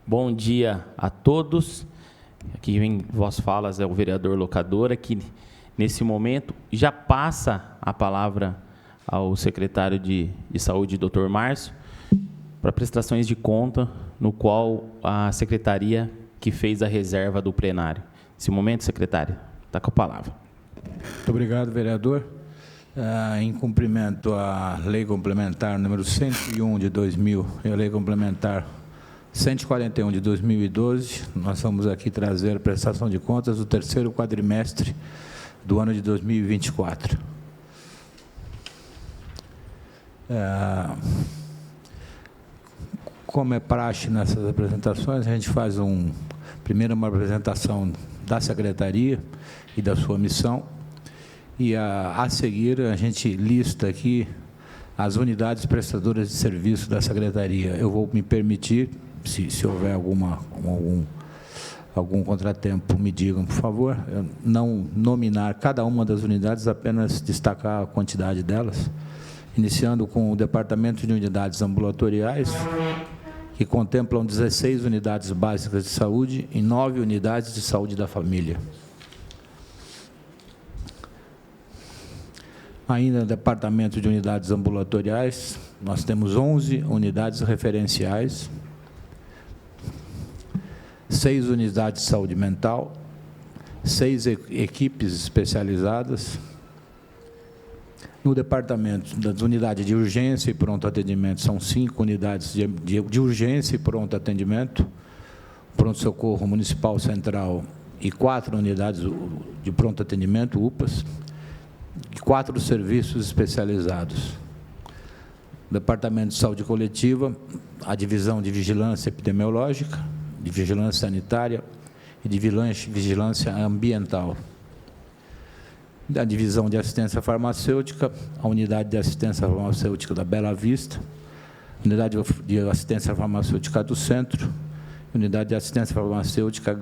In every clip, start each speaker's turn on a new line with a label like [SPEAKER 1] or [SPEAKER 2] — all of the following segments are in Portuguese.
[SPEAKER 1] Bom dia a todos. Aqui em voz falas é o vereador Locadora, que nesse momento já passa a palavra ao secretário de Saúde, Dr. Márcio, para prestações de conta, no qual a secretaria que fez a reserva do plenário. Nesse momento, secretário, está com a palavra.
[SPEAKER 2] Muito obrigado, vereador. Em cumprimento à Lei Complementar número 101 de 2000 e a Lei Complementar 141 de 2012, nós vamos aqui trazer a prestação de contas do terceiro quadrimestre do ano de 2024. Como é praxe nessas apresentações, a gente faz primeiro uma apresentação da secretaria e da sua missão, e a seguir a gente lista aqui as unidades prestadoras de serviço da secretaria. Eu vou me permitir, se houver algum contratempo, me digam, por favor, não nominar cada uma das unidades, apenas destacar a quantidade delas, iniciando com o Departamento de Unidades Ambulatoriais, que contemplam 16 unidades básicas de saúde e 9 unidades de saúde da família. Ainda no Departamento de Unidades Ambulatoriais, nós temos 11 unidades referenciais, 6 unidades de saúde mental, 6 equipes especializadas. No departamento das unidades de urgência e pronto atendimento, são 5 unidades de urgência e pronto atendimento, pronto-socorro municipal central e 4 unidades de pronto atendimento, UPAs, e 4 serviços especializados. No departamento de saúde coletiva, a divisão de vigilância epidemiológica, de vigilância sanitária e de vigilância ambiental. Da divisão de assistência farmacêutica, a unidade de assistência farmacêutica da Bela Vista, unidade de assistência farmacêutica do Centro, unidade de assistência farmacêutica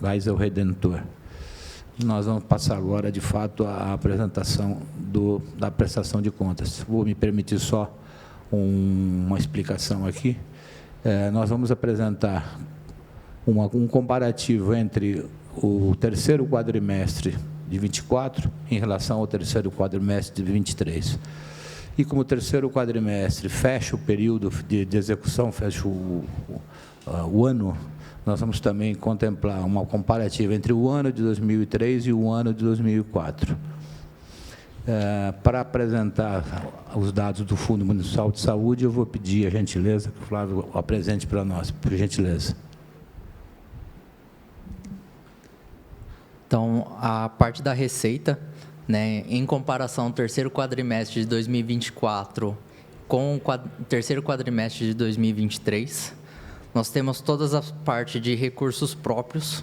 [SPEAKER 2] Geisel Redentor. Nós vamos passar agora, de fato, a apresentação da prestação de contas. Vou me permitir só uma explicação aqui. Nós vamos apresentar um comparativo entre o terceiro quadrimestre de 24 em relação ao terceiro quadrimestre de 23. E como o terceiro quadrimestre fecha o período de execução, fecha o ano, nós vamos também contemplar uma comparativa entre o ano de 2003 e o ano de 2004. Para apresentar os dados do Fundo Municipal de Saúde, eu vou pedir a gentileza que o Flávio apresente para nós, por gentileza.
[SPEAKER 3] Então, a parte da receita, né, em comparação ao terceiro quadrimestre de 2024 com o terceiro quadrimestre de 2023, nós temos todas as partes de recursos próprios,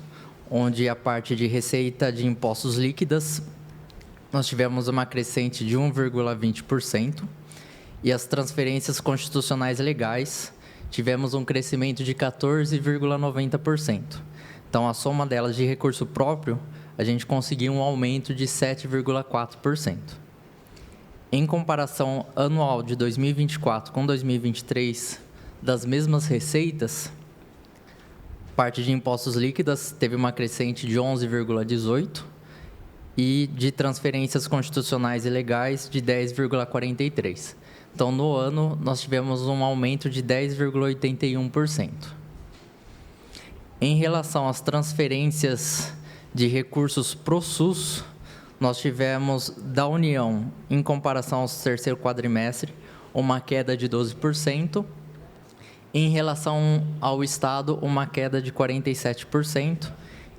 [SPEAKER 3] onde a parte de receita de impostos líquidas, nós tivemos uma crescente de 1,20%, e as transferências constitucionais legais, tivemos um crescimento de 14,90%. Então, a soma delas de recurso próprio, a gente conseguiu um aumento de 7,4%. Em comparação anual de 2024 com 2023, das mesmas receitas, parte de impostos líquidas teve uma crescente de 11,18% e de transferências constitucionais e legais de 10,43%. Então, no ano, nós tivemos um aumento de 10,81%. Em relação às transferências de recursos pro SUS, nós tivemos da União, em comparação ao terceiro quadrimestre, uma queda de 12%. Em relação ao Estado, uma queda de 47%.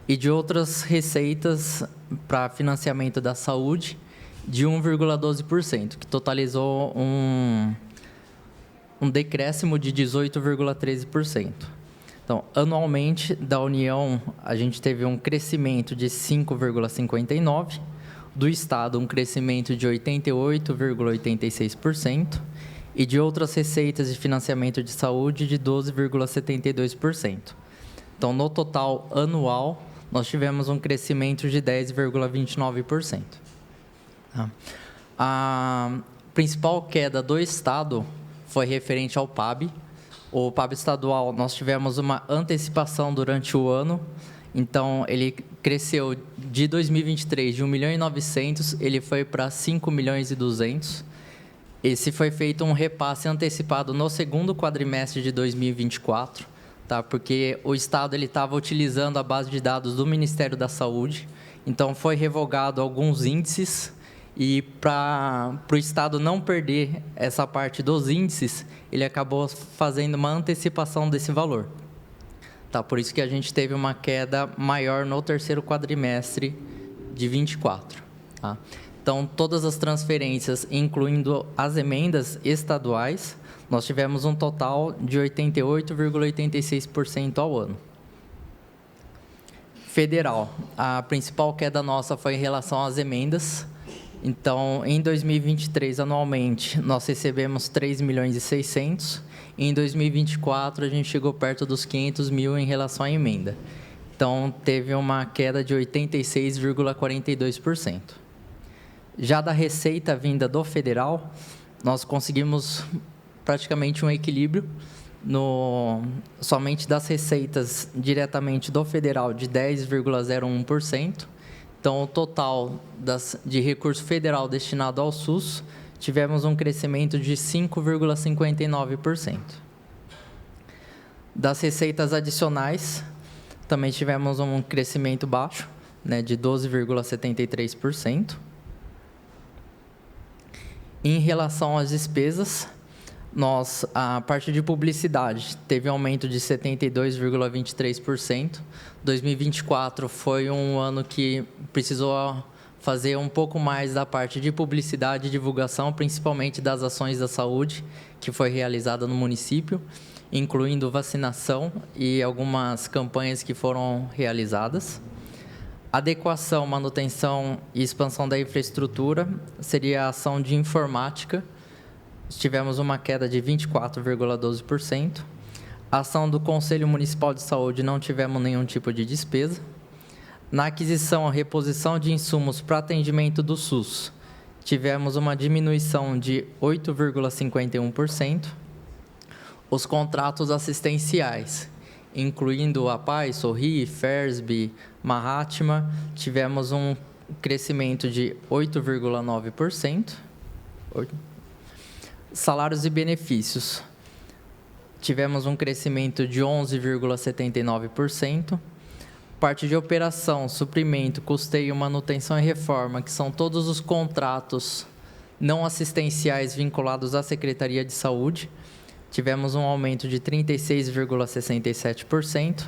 [SPEAKER 3] E de outras receitas para financiamento da saúde, de 1,12%, que totalizou um decréscimo de 18,13%. Então, anualmente, da União, a gente teve um crescimento de 5,59%, do Estado, um crescimento de 88,86%, e de outras receitas de financiamento de saúde, de 12,72%. Então, no total anual, nós tivemos um crescimento de 10,29%. A principal queda do Estado foi referente ao PAB, O PAB estadual, nós tivemos uma antecipação durante o ano, então ele cresceu de 2023 de 1.900.000, ele foi para 5.200.000. Esse foi feito um repasse antecipado no segundo quadrimestre de 2024, tá? Porque o Estado estava utilizando a base de dados do Ministério da Saúde, então foi revogado alguns índices. E para o Estado não perder essa parte dos índices, ele acabou fazendo uma antecipação desse valor. Tá, por isso que a gente teve uma queda maior no terceiro quadrimestre de 24. Tá? Então, todas as transferências, incluindo as emendas estaduais, nós tivemos um total de 88,86% ao ano. Federal, a principal queda nossa foi em relação às emendas. Então, em 2023, anualmente, nós recebemos 3.600.000. E em 2024, a gente chegou perto dos 500.000 em relação à emenda. Então, teve uma queda de 86,42%. Já da receita vinda do federal, nós conseguimos praticamente um equilíbrio somente das receitas diretamente do federal de 10,01%. Então, o total de recurso federal destinado ao SUS, tivemos um crescimento de 5,59%. Das receitas adicionais, também tivemos um crescimento baixo, né, de 12,73%. Em relação às despesas, a parte de publicidade teve um aumento de 72,23%. 2024 foi um ano que precisou fazer um pouco mais da parte de publicidade e divulgação, principalmente das ações da saúde, que foi realizada no município, incluindo vacinação e algumas campanhas que foram realizadas. Adequação, manutenção e expansão da infraestrutura seria a ação de informática. Tivemos uma queda de 24,12%. A ação do Conselho Municipal de Saúde, não tivemos nenhum tipo de despesa. Na aquisição e reposição de insumos para atendimento do SUS, tivemos uma diminuição de 8,51%. Os contratos assistenciais, incluindo a PAI, Sorri, FERSB, Mahatma, tivemos um crescimento de 8,9%. Salários e benefícios, tivemos um crescimento de 11,79%. Parte de operação, suprimento, custeio, manutenção e reforma, que são todos os contratos não assistenciais vinculados à Secretaria de Saúde, tivemos um aumento de 36,67%.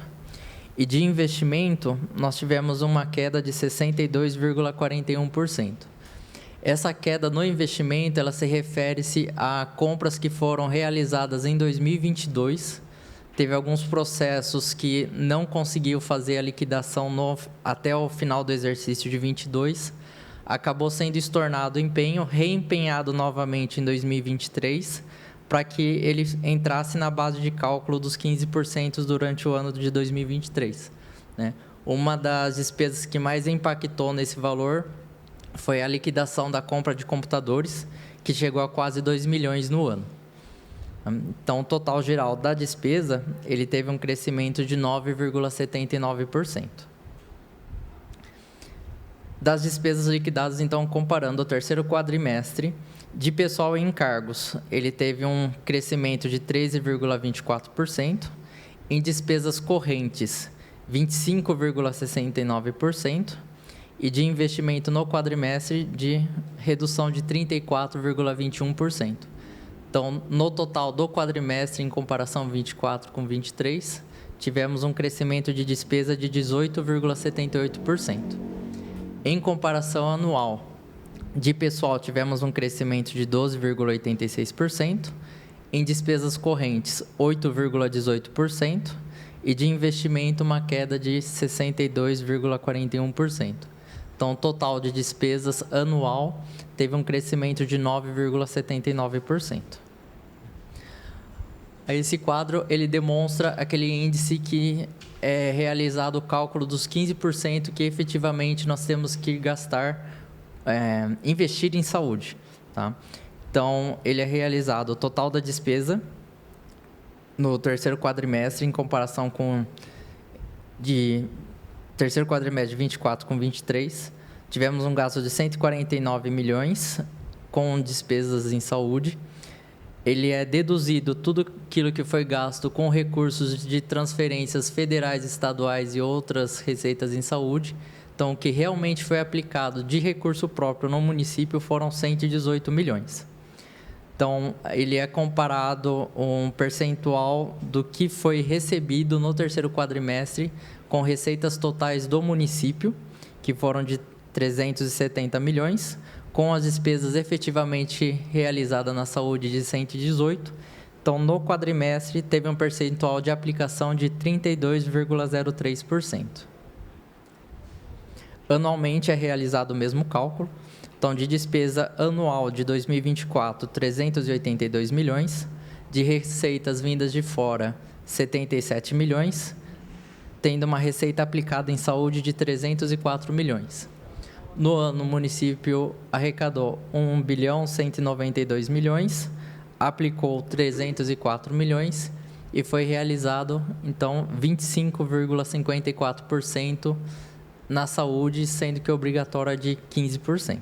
[SPEAKER 3] E de investimento, nós tivemos uma queda de 62,41%. Essa queda no investimento, ela se refere-se a compras que foram realizadas em 2022. Teve alguns processos que não conseguiu fazer a liquidação até o final do exercício de 22. Acabou sendo estornado o empenho, reempenhado novamente em 2023, para que ele entrasse na base de cálculo dos 15% durante o ano de 2023. Né? Uma das despesas que mais impactou nesse valor foi a liquidação da compra de computadores, que chegou a quase 2 milhões no ano. Então, o total geral da despesa, ele teve um crescimento de 9,79%. Das despesas liquidadas, então, comparando o terceiro quadrimestre, de pessoal e encargos, ele teve um crescimento de 13,24%. Em despesas correntes, 25,69%. E de investimento no quadrimestre, de redução de 34,21%. Então, no total do quadrimestre, em comparação 24 com 23, tivemos um crescimento de despesa de 18,78%. Em comparação anual, de pessoal, tivemos um crescimento de 12,86%, em despesas correntes, 8,18%, e de investimento, uma queda de 62,41%. Então, o total de despesas anual teve um crescimento de 9,79%. Esse quadro, ele demonstra aquele índice que é realizado o cálculo dos 15% que efetivamente nós temos que gastar, investir em saúde. Tá? Então, ele é realizado o total da despesa no terceiro quadrimestre, em comparação com terceiro quadrimestre de 24 com 23, tivemos um gasto de 149 milhões com despesas em saúde. Ele é deduzido tudo aquilo que foi gasto com recursos de transferências federais, estaduais e outras receitas em saúde. Então, o que realmente foi aplicado de recurso próprio no município foram 118 milhões. Então, ele é comparado um percentual do que foi recebido no terceiro quadrimestre com receitas totais do município, que foram de 370 milhões, com as despesas efetivamente realizadas na saúde de 118. Então, no quadrimestre, teve um percentual de aplicação de 32,03%. Anualmente é realizado o mesmo cálculo. Então, de despesa anual de 2024, 382 milhões, de receitas vindas de fora, 77 milhões, tendo uma receita aplicada em saúde de 304 milhões. No ano, o município arrecadou 1.192 milhões, aplicou 304 milhões e foi realizado, então, 25,54% na saúde, sendo que obrigatória de 15%.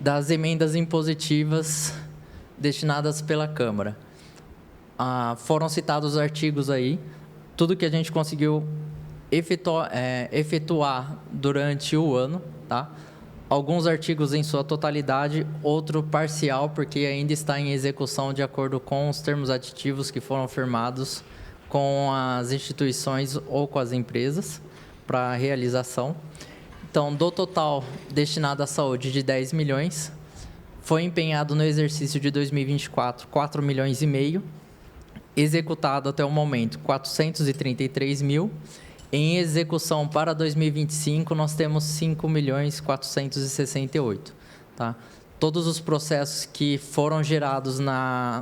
[SPEAKER 3] Das emendas impositivas destinadas pela Câmara. Foram citados os artigos aí, tudo que a gente conseguiu efetuar durante o ano, tá? Alguns artigos em sua totalidade, outro parcial, porque ainda está em execução de acordo com os termos aditivos que foram firmados com as instituições ou com as empresas para realização. Então, do total destinado à saúde de 10 milhões, foi empenhado no exercício de 2024, 4 milhões e meio, executado até o momento 433 mil. Em execução para 2025, nós temos 5.468.000, tá? Todos os processos que foram gerados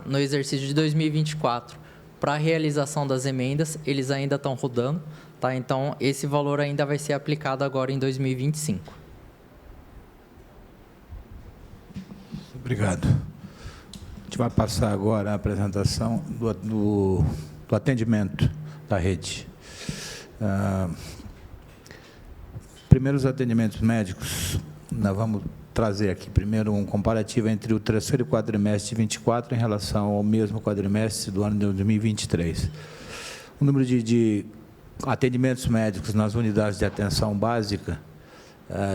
[SPEAKER 3] no exercício de 2024 para a realização das emendas, eles ainda estão rodando, tá? Então, esse valor ainda vai ser aplicado agora em 2025.
[SPEAKER 2] Obrigado. A gente vai passar agora a apresentação do atendimento da rede. Primeiro, os atendimentos médicos, nós vamos trazer aqui primeiro um comparativo entre o terceiro quadrimestre de 24 em relação ao mesmo quadrimestre do ano de 2023. O número de atendimentos médicos nas unidades de atenção básica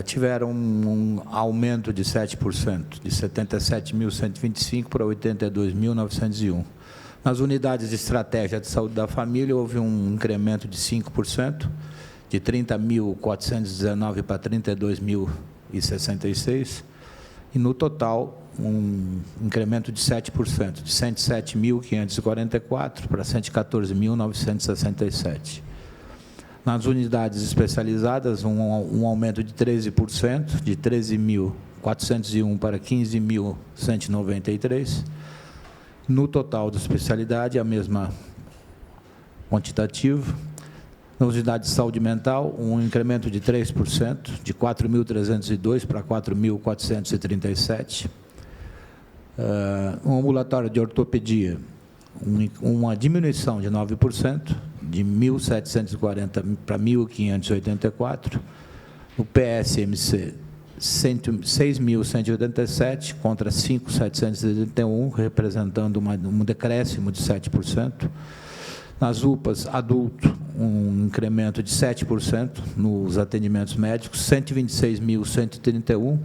[SPEAKER 2] tiveram um aumento de 7%, de 77.125 para 82.901. Nas unidades de estratégia de saúde da família, houve um incremento de 5%, de 30.419 para 32.066, e no total, um incremento de 7%, de 107.544 para 114.967. Nas unidades especializadas, um aumento de 13%, de 13.401 para 15.193. No total da especialidade, a mesma quantitativo. Na unidade de saúde mental, um incremento de 3%, de 4.302 para 4.437. Um ambulatório de ortopedia, uma diminuição de 9%, de 1.740 para 1.584. O PSMC, 6.187 contra 5.781, representando um decréscimo de 7%. Nas UPAs, adulto, um incremento de 7% nos atendimentos médicos, 126.131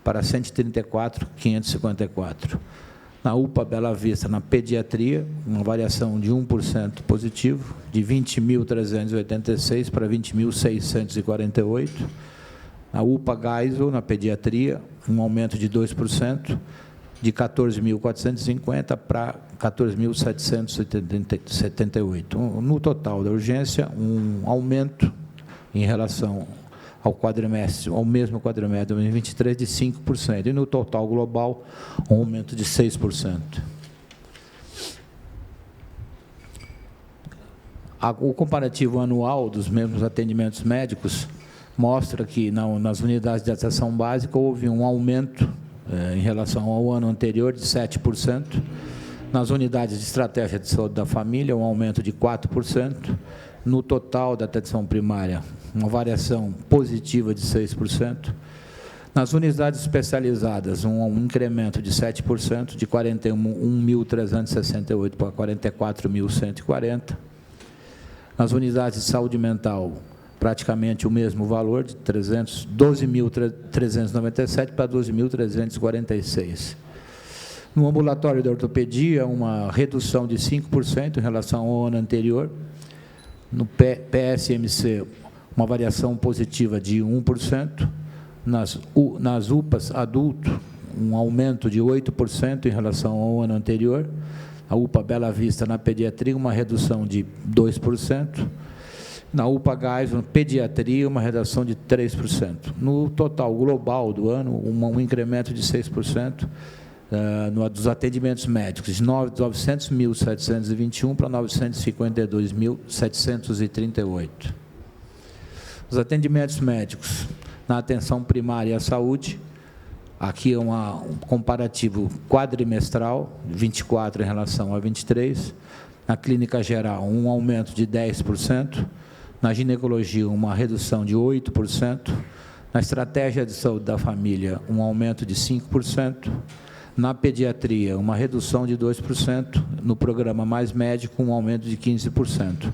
[SPEAKER 2] para 134.554. Na UPA Bela Vista, na pediatria, uma variação de 1% positivo, de 20.386 para 20.648. Na UPA Geisel, na pediatria, um aumento de 2%, de 14.450 para 14.778. No total da urgência, um aumento em relação ao quadrimestre, ao mesmo quadrimestre de 2023, de 5%, e no total global, um aumento de 6%. O comparativo anual dos mesmos atendimentos médicos mostra que nas unidades de atenção básica houve um aumento em relação ao ano anterior de 7%, Nas unidades de estratégia de saúde da família, um aumento de 4%. No total da atenção primária, uma variação positiva de 6%. Nas unidades especializadas, um incremento de 7%, de 41.368 para 44.140. Nas unidades de saúde mental, praticamente o mesmo valor, de 12.397 para 12.346. No ambulatório de ortopedia, uma redução de 5% em relação ao ano anterior. No PSMC, uma variação positiva de 1%. Nas UPAs adulto, um aumento de 8% em relação ao ano anterior. A UPA Bela Vista, na pediatria, uma redução de 2%. Na UPA Gás, na pediatria, uma redução de 3%. No total global do ano, um incremento de 6%. Dos atendimentos médicos, de 900.721 para 952.738. Os atendimentos médicos na atenção primária à saúde, aqui é um comparativo quadrimestral, 24 em relação a 23. Na clínica geral, um aumento de 10%. Na ginecologia, uma redução de 8%. Na estratégia de saúde da família, um aumento de 5%. Na pediatria, uma redução de 2%, no programa Mais Médico, um aumento de 15%.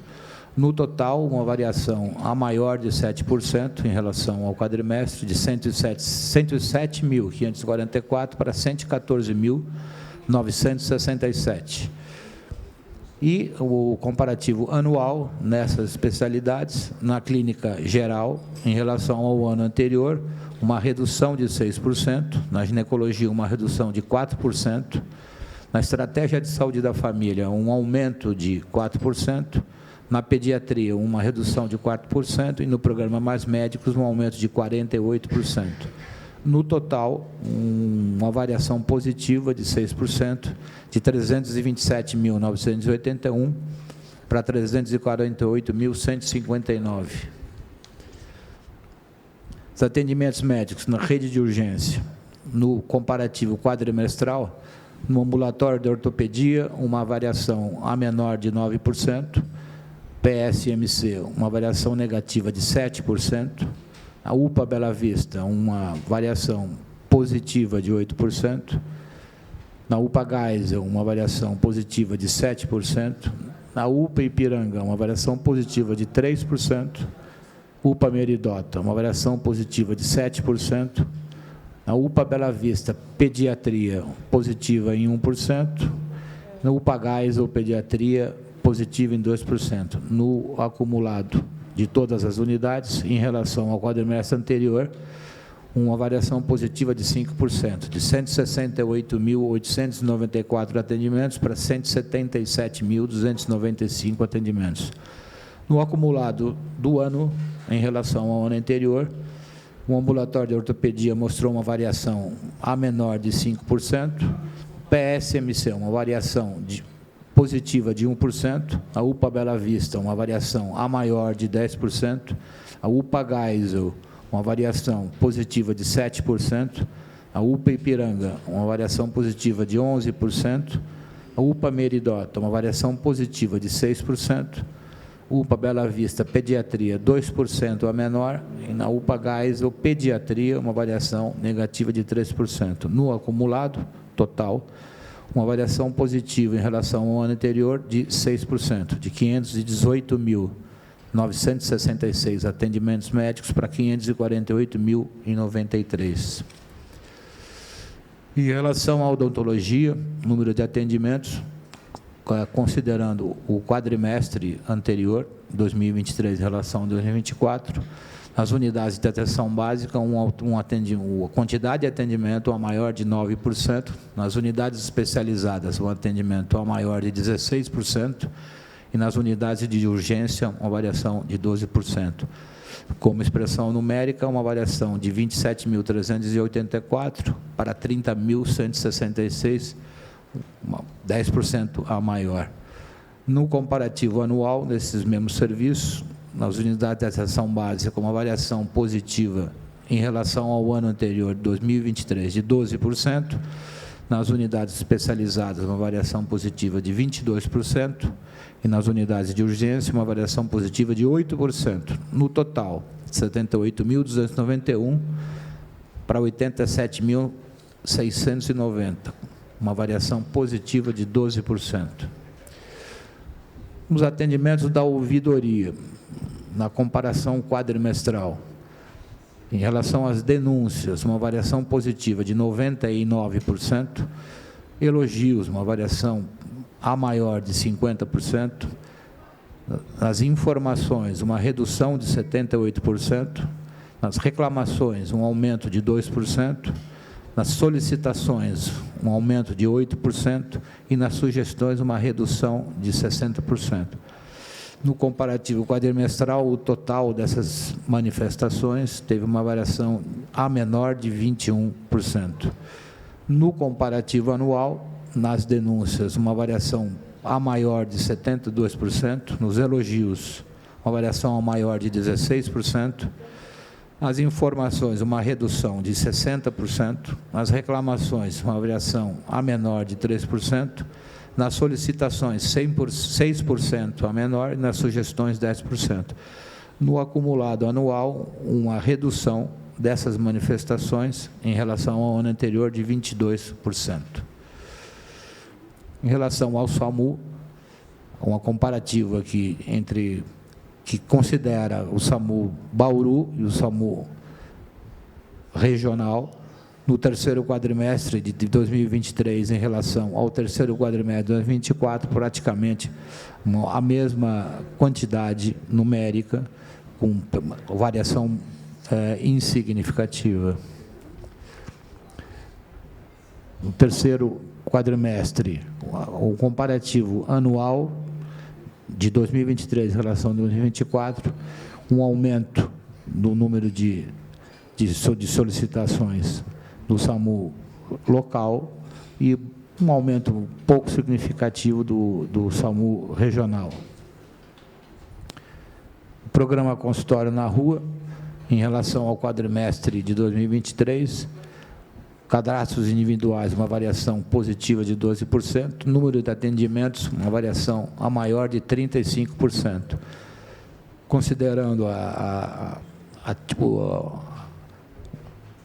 [SPEAKER 2] No total, uma variação a maior de 7% em relação ao quadrimestre, de 107.544 para 114.967. E o comparativo anual nessas especialidades, na clínica geral, em relação ao ano anterior, uma redução de 6%, na ginecologia uma redução de 4%, na estratégia de saúde da família um aumento de 4%, na pediatria uma redução de 4% e no programa Mais Médicos um aumento de 48%. No total, uma variação positiva de 6%, de 327.981 para 348.159. Os atendimentos médicos na rede de urgência, no comparativo quadrimestral, no ambulatório de ortopedia, uma variação a menor de 9%, PSMC, uma variação negativa de 7%, a UPA Bela Vista, uma variação positiva de 8%, na UPA Geisel, uma variação positiva de 7%, na UPA Ipiranga, uma variação positiva de 3%, UPA Meridota, uma variação positiva de 7%, na UPA Bela Vista, pediatria, positiva em 1%, na UPA Geisel, pediatria, positiva em 2%. No acumulado de todas as unidades, em relação ao quadrimestre anterior, uma variação positiva de 5%, de 168.894 atendimentos para 177.295 atendimentos. No acumulado do ano, em relação ao ano anterior, o ambulatório de ortopedia mostrou uma variação a menor de 5%, PSMC, uma variação positiva de 1%, a UPA Bela Vista, uma variação a maior de 10%, a UPA Geisel, uma variação positiva de 7%, a UPA Ipiranga, uma variação positiva de 11%, a UPA Meridota, uma variação positiva de 6%, UPA Bela Vista, pediatria, 2% a menor, e na UPA Geisel, pediatria, uma variação negativa de 3%. No acumulado total, uma variação positiva em relação ao ano anterior de 6%, de 518.966 atendimentos médicos para 548.093. Em relação à odontologia, número de atendimentos, considerando o quadrimestre anterior, 2023, em relação a 2024, as unidades de atenção básica, a quantidade de atendimento a maior de 9%, nas unidades especializadas, um atendimento a maior de 16%, e nas unidades de urgência, uma variação de 12%. Como expressão numérica, uma variação de 27.384 para 30.166, 10% a maior. No comparativo anual desses mesmos serviços, nas unidades de atenção básica, com uma variação positiva em relação ao ano anterior, 2023, de 12%, Nas unidades especializadas, uma variação positiva de 22%, e nas unidades de urgência, uma variação positiva de 8%. No total, 78.291 para 87.690, uma variação positiva de 12%. Os atendimentos da ouvidoria, na comparação quadrimestral, em relação às denúncias, uma variação positiva de 99%, elogios, uma variação a maior de 50%, nas informações, uma redução de 78%, nas reclamações, um aumento de 2%, nas solicitações, um aumento de 8%, e nas sugestões, uma redução de 60%. No comparativo quadrimestral, o total dessas manifestações teve uma variação a menor de 21%. No comparativo anual, nas denúncias, uma variação a maior de 72%, nos elogios, uma variação a maior de 16%, as informações, uma redução de 60%, nas reclamações, uma variação a menor de 3%, nas solicitações, 6% a menor, e nas sugestões, 10%. No acumulado anual, uma redução dessas manifestações em relação ao ano anterior de 22%. Em relação ao SAMU, uma comparativa aqui que considera o SAMU Bauru e o SAMU regional, no terceiro quadrimestre de 2023, em relação ao terceiro quadrimestre de 2024, praticamente a mesma quantidade numérica, com variação insignificativa. No terceiro quadrimestre, o comparativo anual de 2023 em relação a 2024, um aumento no número de solicitações do SAMU local e um aumento pouco significativo do SAMU regional. O programa consultório na rua, em relação ao quadrimestre de 2023, cadastros individuais, uma variação positiva de 12%, número de atendimentos, uma variação a maior de 35%. Considerando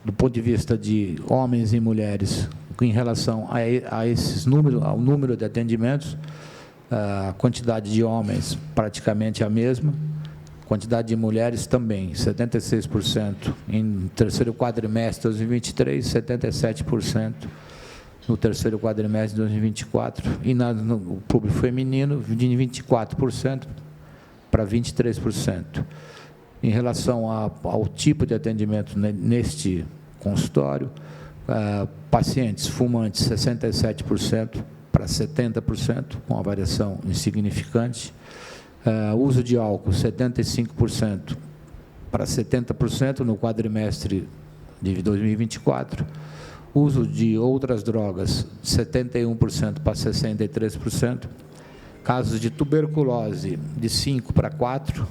[SPEAKER 2] do ponto de vista de homens e mulheres, em relação a esses números, ao número de atendimentos, a quantidade de homens praticamente a mesma, quantidade de mulheres também, 76% em terceiro quadrimestre de 2023, 77% no terceiro quadrimestre de 2024, e no público feminino, de 24% para 23%. Em relação ao tipo de atendimento neste consultório, pacientes fumantes, 67% para 70%, com uma variação insignificante. Uso de álcool, 75% para 70% no quadrimestre de 2024. Uso de outras drogas, 71% para 63%. Casos de tuberculose, de 5 para 4%.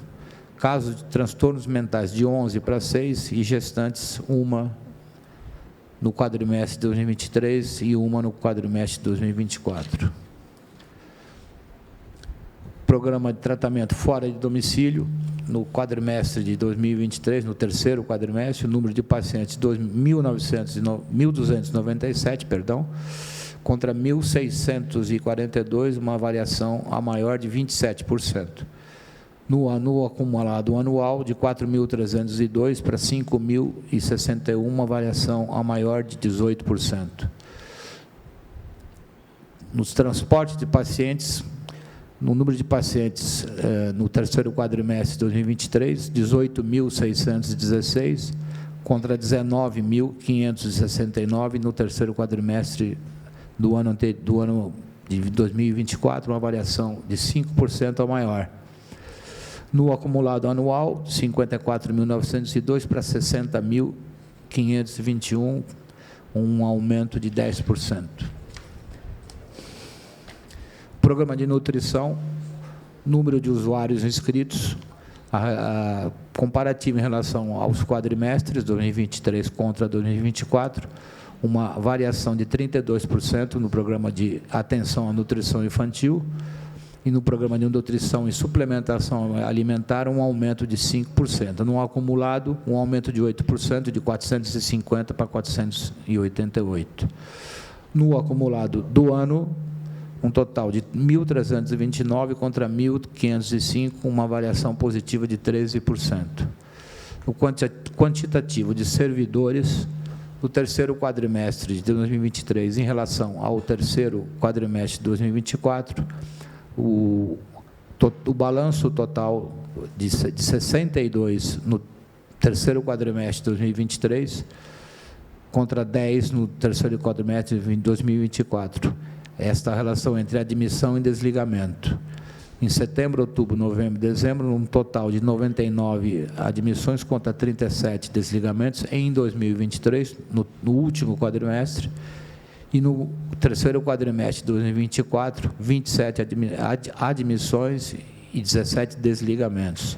[SPEAKER 2] Casos de transtornos mentais, de 11 para 6%. E gestantes, 1 no quadrimestre de 2023 e 1 no quadrimestre de 2024. Programa de tratamento fora de domicílio, no quadrimestre de 2023, no terceiro quadrimestre, o número de pacientes, 1.297, contra 1.642, uma variação a maior de 27%. No acumulado anual, de 4.302 para 5.061, uma variação a maior de 18%. Nos transportes de pacientes, no número de pacientes no terceiro quadrimestre de 2023, 18.616, contra 19.569 no terceiro quadrimestre do ano de 2024, uma variação de 5% ou maior. No acumulado anual, 54.902 para 60.521, um aumento de 10%. Programa de nutrição, número de usuários inscritos, comparativo em relação aos quadrimestres, 2023 contra 2024, uma variação de 32% no programa de atenção à nutrição infantil, e no programa de nutrição e suplementação alimentar, um aumento de 5%. No acumulado, um aumento de 8%, de 450 para 488. No acumulado do ano, um total de 1.329 contra 1.505, uma variação positiva de 13%. O quantitativo de servidores, no terceiro quadrimestre de 2023, em relação ao terceiro quadrimestre de 2024, o balanço total de 62 no terceiro quadrimestre de 2023, contra 10 no terceiro quadrimestre de 2024. Esta relação entre admissão e desligamento. Em setembro, outubro, novembro e dezembro, um total de 99 admissões contra 37 desligamentos em 2023, no último quadrimestre. E no terceiro quadrimestre de 2024, 27 admissões e 17 desligamentos.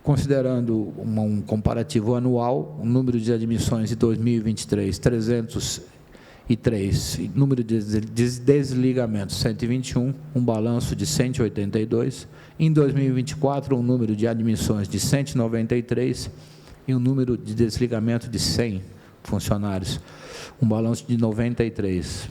[SPEAKER 2] Considerando um comparativo anual, o número de admissões de 2023, 303, número de desligamentos, 121, um balanço de 182. Em 2024, um número de admissões de 193 e um número de desligamento de 100 funcionários, um balanço de 93.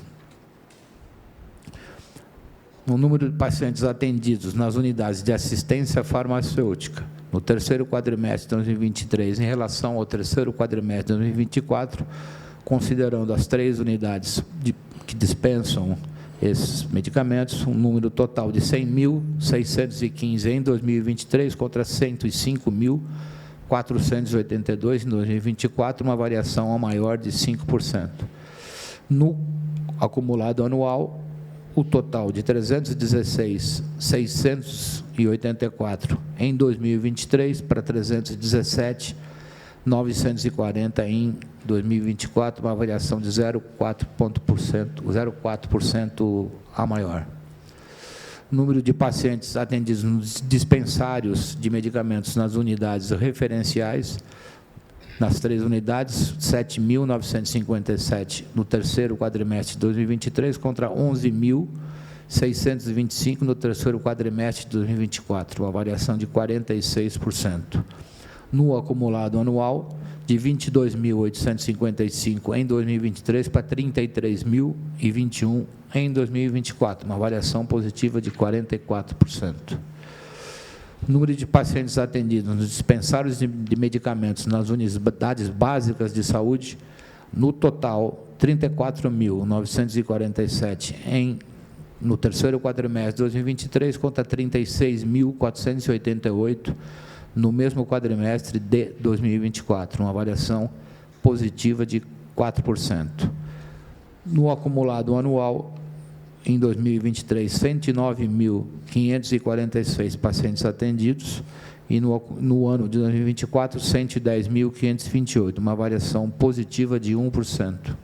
[SPEAKER 2] O número de pacientes atendidos nas unidades de assistência farmacêutica, no terceiro quadrimestre de 2023, em relação ao terceiro quadrimestre de 2024, considerando as 3 unidades que dispensam esses medicamentos, um número total de 100.615 em 2023 contra 105.482 em 2024, uma variação a maior de 5%. No acumulado anual, o total de 316.684 em 2023 para 317.940 em 2024, uma variação de 0,4% a maior. Número de pacientes atendidos nos dispensários de medicamentos nas unidades referenciais, nas 3 unidades, 7.957 no terceiro quadrimestre de 2023 contra 11.625 no terceiro quadrimestre de 2024, uma variação de 46%. No acumulado anual, de 22.855 em 2023 para 33.021 em 2024, uma variação positiva de 44%. O número de pacientes atendidos nos dispensários de medicamentos nas unidades básicas de saúde, no total, 34.947 no terceiro quadrimestre de 2023 contra 36.488 no mesmo quadrimestre de 2024, uma variação positiva de 4%. No acumulado anual, em 2023, 109.546 pacientes atendidos, e no ano de 2024, 110.528, uma variação positiva de 1%.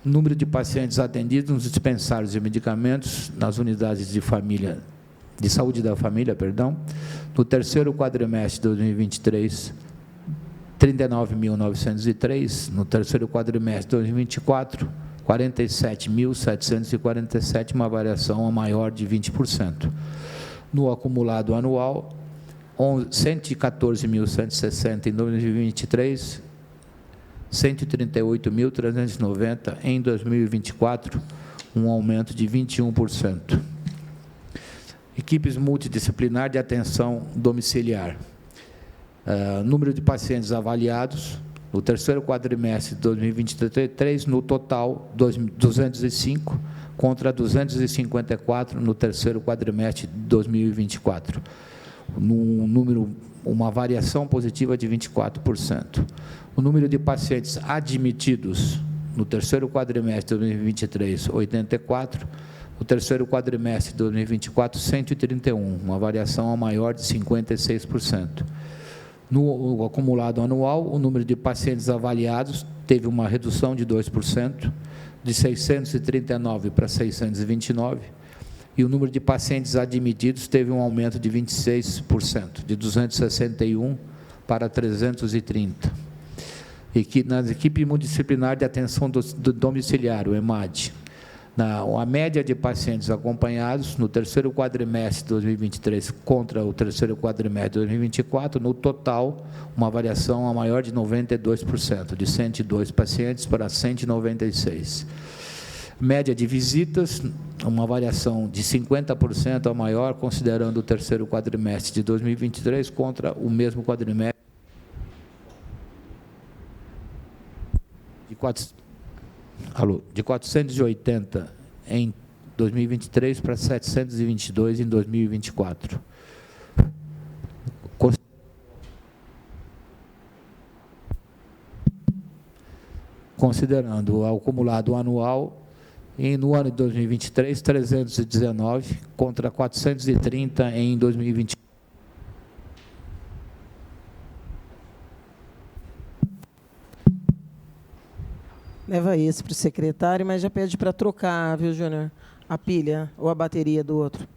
[SPEAKER 2] Número de pacientes atendidos nos dispensários de medicamentos, nas unidades de saúde da família, no terceiro quadrimestre de 2023, 39.903, no terceiro quadrimestre de 2024, 47.747, uma variação a maior de 20%. No acumulado anual, 114.160 em 2023, 138.390 em 2024, um aumento de 21%. Equipes multidisciplinar de atenção domiciliar. Número de pacientes avaliados, no terceiro quadrimestre de 2023, no total, 205, contra 254 no terceiro quadrimestre de 2024. Uma variação positiva de 24%. O número de pacientes admitidos no terceiro quadrimestre de 2023, 84, no terceiro quadrimestre de 2024, 131, uma variação a maior de 56%. No acumulado anual, o número de pacientes avaliados teve uma redução de 2%, de 639 para 629, e o número de pacientes admitidos teve um aumento de 26%, de 261 para 330. nas equipes multidisciplinares de atenção domiciliar, o EMAD. A média de pacientes acompanhados no terceiro quadrimestre de 2023 contra o terceiro quadrimestre de 2024, no total, uma variação a maior de 92%, de 102 pacientes para 196. Média de visitas, uma variação de 50% a maior, considerando o terceiro quadrimestre de 2023 contra o mesmo quadrimestre de 480 em 2023 para 722 em 2024. Considerando o acumulado anual, no ano de 2023, 319 contra 430 em 2020.
[SPEAKER 4] Leva esse para o secretário, mas já pede para trocar, viu, Júnior? A pilha ou a bateria do outro.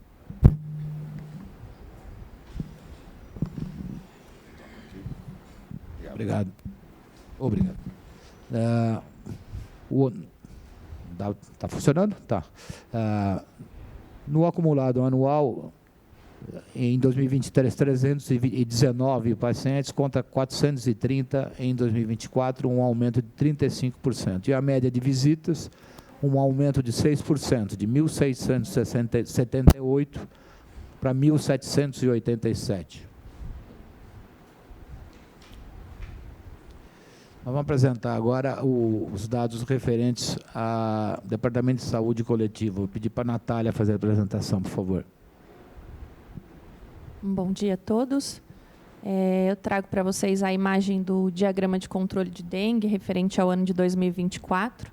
[SPEAKER 2] Obrigado. Obrigado. Está funcionando? Tá. No acumulado anual, em 2023, 319 pacientes contra 430 em 2024, um aumento de 35%. E a média de visitas, um aumento de 6%, de 1.678 para 1.787. Nós vamos apresentar agora os dados referentes ao Departamento de Saúde Coletiva. Vou pedir para a Natália fazer a apresentação, por favor.
[SPEAKER 5] Bom dia a todos. Eu trago para vocês a imagem do diagrama de controle de dengue referente ao ano de 2024.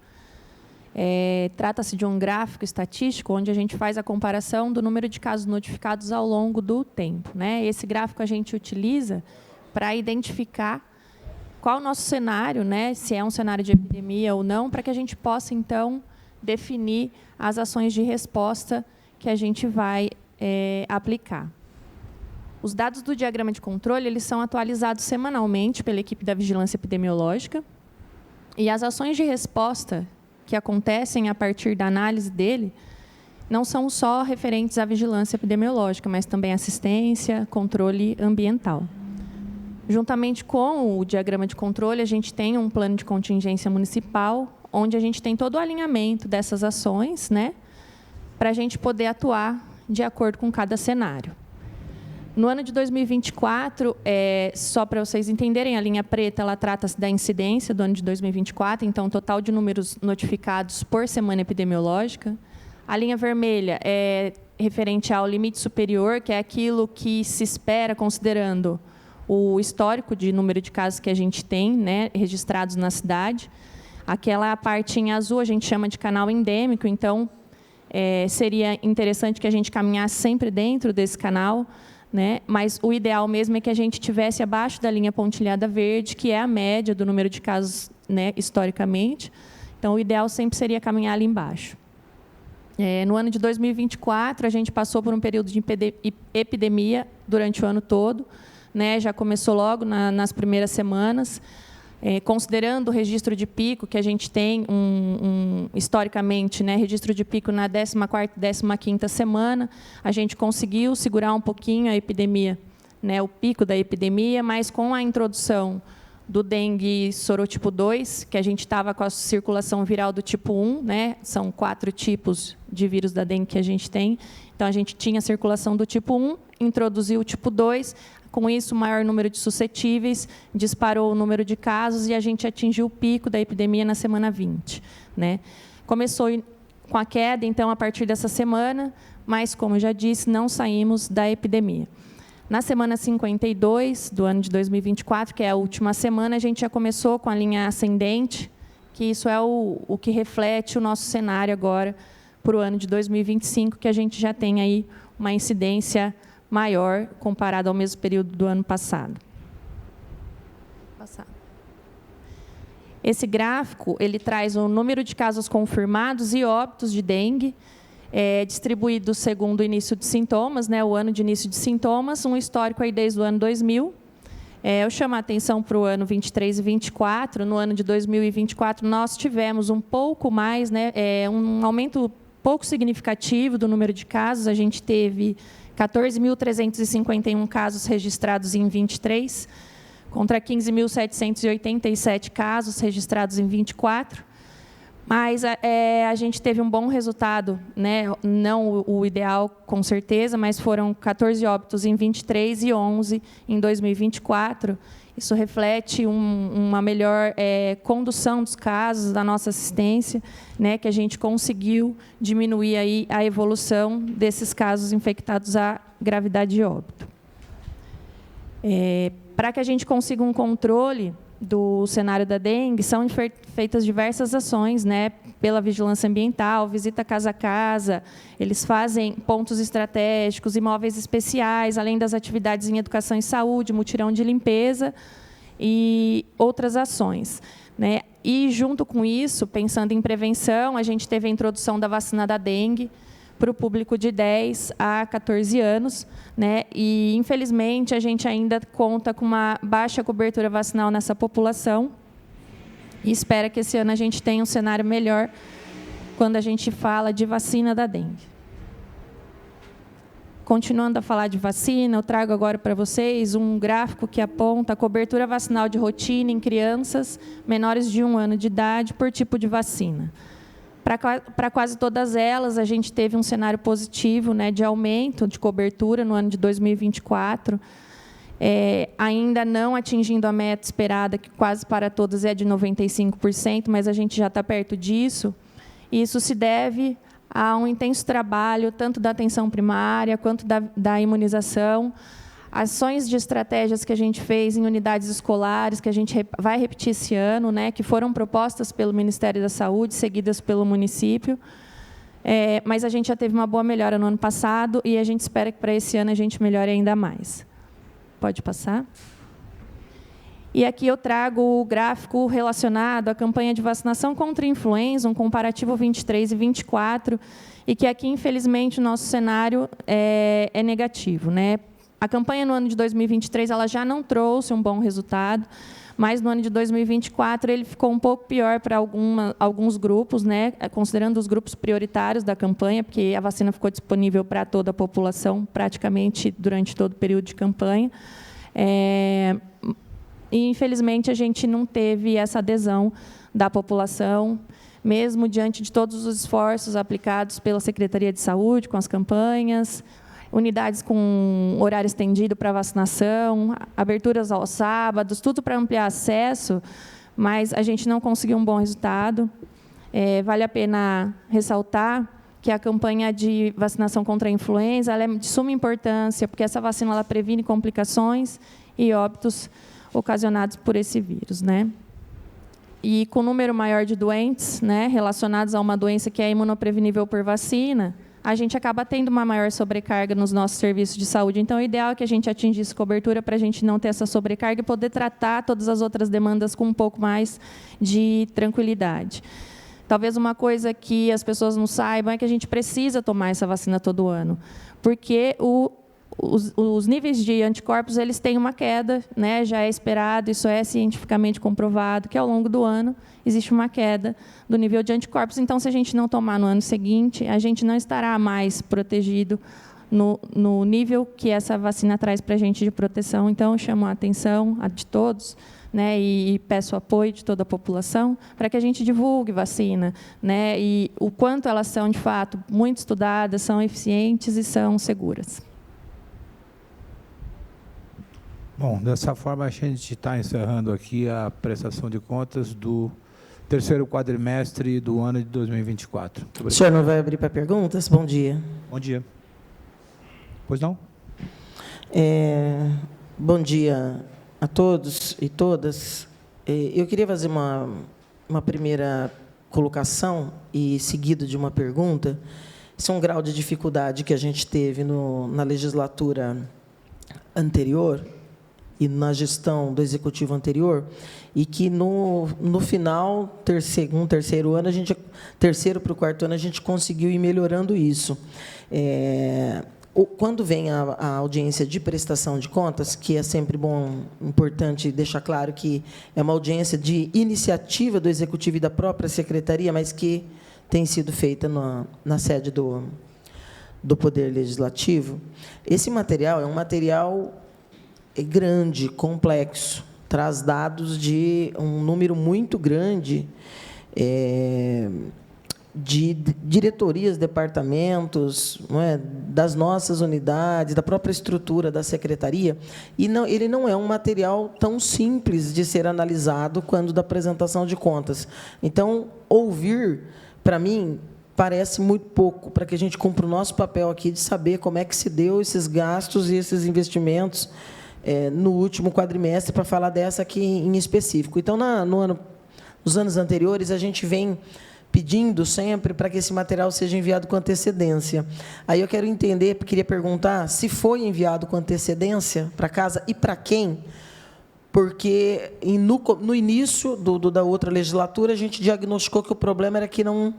[SPEAKER 5] Trata-se de um gráfico estatístico onde a gente faz a comparação do número de casos notificados ao longo do tempo, né? Esse gráfico a gente utiliza para identificar qual o nosso cenário, né? Se é um cenário de epidemia ou não, para que a gente possa, então, definir as ações de resposta que a gente vai aplicar. Os dados do diagrama de controle eles são atualizados semanalmente pela equipe da vigilância epidemiológica e as ações de resposta que acontecem a partir da análise dele não são só referentes à vigilância epidemiológica, mas também assistência, controle ambiental. Juntamente com o diagrama de controle, a gente tem um plano de contingência municipal, onde a gente tem todo o alinhamento dessas ações, né, para a gente poder atuar de acordo com cada cenário. No ano de 2024, só para vocês entenderem, a linha preta ela trata-se da incidência do ano de 2024, então, o total de números notificados por semana epidemiológica. A linha vermelha é referente ao limite superior, que é aquilo que se espera considerando o histórico de número de casos que a gente tem, né, registrados na cidade. Aquela parte em azul a gente chama de canal endêmico, então, seria interessante que a gente caminhasse sempre dentro desse canal, né? Mas o ideal mesmo é que a gente estivesse abaixo da linha pontilhada verde, que é a média do número de casos, né, historicamente. Então, o ideal sempre seria caminhar ali embaixo. No ano de 2024, a gente passou por um período de epidemia durante o ano todo, né? Já começou logo nas primeiras semanas. Considerando o registro de pico, que a gente tem historicamente, né, registro de pico na 14ª e 15ª semana, a gente conseguiu segurar um pouquinho a epidemia, né, o pico da epidemia, mas com a introdução do dengue sorotipo 2, que a gente estava com a circulação viral do tipo 1, né, são 4 tipos de vírus da dengue que a gente tem, então a gente tinha a circulação do tipo 1, introduziu o tipo 2, com isso, o maior número de suscetíveis, disparou o número de casos e a gente atingiu o pico da epidemia na semana 20. Né? Começou com a queda, então, a partir dessa semana, mas, como eu já disse, não saímos da epidemia. Na semana 52 do ano de 2024, que é a última semana, a gente já começou com a linha ascendente, que isso é o que reflete o nosso cenário agora para o ano de 2025, que a gente já tem aí uma incidência maior comparado ao mesmo período do ano passado. Esse gráfico ele traz o número de casos confirmados e óbitos de dengue, distribuído segundo o início de sintomas, né, o ano de início de sintomas, um histórico aí desde o ano 2000. Eu chamo a atenção para o ano 23 e 24. No ano de 2024, nós tivemos um pouco mais, né, um aumento pouco significativo do número de casos. A gente teve 14.351 casos registrados em 23, contra 15.787 casos registrados em 24. Mas a gente teve um bom resultado, né? Não o ideal, com certeza, mas foram 14 óbitos em 23 e 11 em 2024. Isso reflete uma melhor condução dos casos, da nossa assistência, né? Que a gente conseguiu diminuir aí a evolução desses casos infectados à gravidade de óbito. Para que a gente consiga um controle do cenário da dengue, são feitas diversas ações, né, pela vigilância ambiental, visita casa a casa, eles fazem pontos estratégicos, imóveis especiais, além das atividades em educação e saúde, mutirão de limpeza e outras ações, né? E, junto com isso, pensando em prevenção, a gente teve a introdução da vacina da dengue para o público de 10 a 14 anos, né? E, infelizmente, a gente ainda conta com uma baixa cobertura vacinal nessa população e espera que esse ano a gente tenha um cenário melhor quando a gente fala de vacina da dengue. Continuando a falar de vacina, eu trago agora para vocês um gráfico que aponta a cobertura vacinal de rotina em crianças menores de 1 ano de idade por tipo de vacina. Para quase todas elas, a gente teve um cenário positivo, né, de aumento de cobertura no ano de 2024, ainda não atingindo a meta esperada, que quase para todas é de 95%, mas a gente já está perto disso. Isso se deve a um intenso trabalho, tanto da atenção primária quanto da imunização, ações de estratégias que a gente fez em unidades escolares, que a gente vai repetir esse ano, né, que foram propostas pelo Ministério da Saúde, seguidas pelo município. Mas a gente já teve uma boa melhora no ano passado e a gente espera que para esse ano a gente melhore ainda mais. Pode passar. E aqui eu trago o gráfico relacionado à campanha de vacinação contra a influenza, um comparativo 23 e 24, e que aqui, infelizmente, o nosso cenário é negativo, né? A campanha no ano de 2023 ela já não trouxe um bom resultado, mas no ano de 2024 ele ficou um pouco pior para alguns grupos, né? Considerando os grupos prioritários da campanha, porque a vacina ficou disponível para toda a população praticamente durante todo o período de campanha. E, infelizmente, a gente não teve essa adesão da população, mesmo diante de todos os esforços aplicados pela Secretaria de Saúde, com as campanhas, unidades com horário estendido para vacinação, aberturas aos sábados, tudo para ampliar acesso, mas a gente não conseguiu um bom resultado. Vale a pena ressaltar que a campanha de vacinação contra a influenza ela é de suma importância, porque essa vacina ela previne complicações e óbitos ocasionados por esse vírus, né? E com um número maior de doentes, né, relacionados a uma doença que é imunoprevenível por vacina, a gente acaba tendo uma maior sobrecarga nos nossos serviços de saúde. Então, o ideal é que a gente atingisse cobertura para a gente não ter essa sobrecarga e poder tratar todas as outras demandas com um pouco mais de tranquilidade. Talvez uma coisa que as pessoas não saibam é que a gente precisa tomar essa vacina todo ano, porque os níveis de anticorpos eles têm uma queda, né? Já é esperado, isso é cientificamente comprovado, que ao longo do ano existe uma queda do nível de anticorpos. Então, se a gente não tomar no ano seguinte, a gente não estará mais protegido no nível que essa vacina traz para a gente de proteção. Então, eu chamo a atenção de todos, né, e peço o apoio de toda a população para que a gente divulgue vacina, né, e o quanto elas são, de fato, muito estudadas, são eficientes e são seguras.
[SPEAKER 2] Bom, dessa forma, a gente está encerrando aqui a prestação de contas do terceiro quadrimestre do ano de 2024.
[SPEAKER 4] O senhor não vai abrir para perguntas? Bom dia.
[SPEAKER 2] Bom dia. Pois não?
[SPEAKER 4] Bom dia a todos e todas. Eu queria fazer uma primeira colocação e seguido de uma pergunta. Esse é um grau de dificuldade que a gente teve na legislatura anterior e na gestão do executivo anterior, e que no final, terceiro para o quarto ano, a gente conseguiu ir melhorando isso. Quando vem a audiência de prestação de contas, que é sempre bom, importante deixar claro que é uma audiência de iniciativa do Executivo e da própria Secretaria, mas que tem sido feita na sede do Poder Legislativo, esse material é um material grande, complexo, traz dados de um número muito grande de diretorias, departamentos, não é, das nossas unidades, da própria estrutura da secretaria, e ele não é um material tão simples de ser analisado quando da apresentação de contas. Então, ouvir, para mim, parece muito pouco para que a gente cumpra o nosso papel aqui de saber como é que se deu esses gastos e esses investimentos no último quadrimestre, para falar dessa aqui em específico. Então, nos anos anteriores, a gente vem pedindo sempre para que esse material seja enviado com antecedência. Aí eu quero entender, queria perguntar se foi enviado com antecedência para casa e para quem, porque no início da outra legislatura a gente diagnosticou que o problema era que não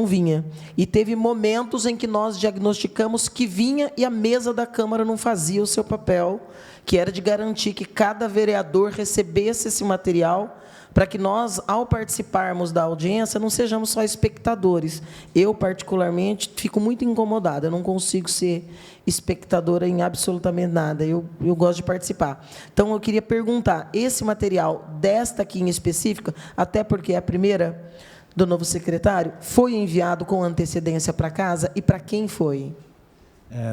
[SPEAKER 4] vinha. E teve momentos em que nós diagnosticamos que vinha e a mesa da Câmara não fazia o seu papel, que era de garantir que cada vereador recebesse esse material, para que nós, ao participarmos da audiência, não sejamos só espectadores. Eu, particularmente, fico muito incomodada, eu não consigo ser espectadora em absolutamente nada, eu gosto de participar. Então, eu queria perguntar, esse material desta aqui em específica, até porque é a primeira do novo secretário, foi enviado com antecedência para casa e para quem foi?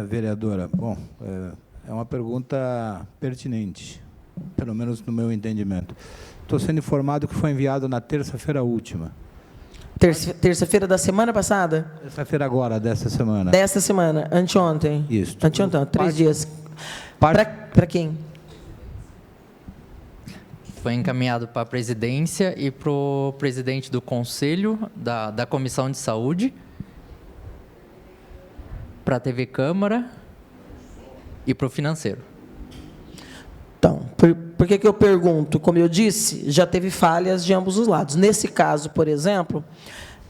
[SPEAKER 2] Vereadora, bom, é uma pergunta pertinente, pelo menos no meu entendimento. Estou sendo informado que foi enviado na terça-feira última.
[SPEAKER 4] Terça-feira da semana passada?
[SPEAKER 2] Terça-feira agora, desta semana.
[SPEAKER 4] Desta semana, anteontem.
[SPEAKER 2] Isso.
[SPEAKER 4] Anteontem, 3 dias. Para quem?
[SPEAKER 3] Foi encaminhado para a presidência e para o presidente do Conselho, da Comissão de Saúde, para a TV Câmara e para o financeiro.
[SPEAKER 4] Então, por que eu pergunto? Como eu disse, já teve falhas de ambos os lados. Nesse caso, por exemplo,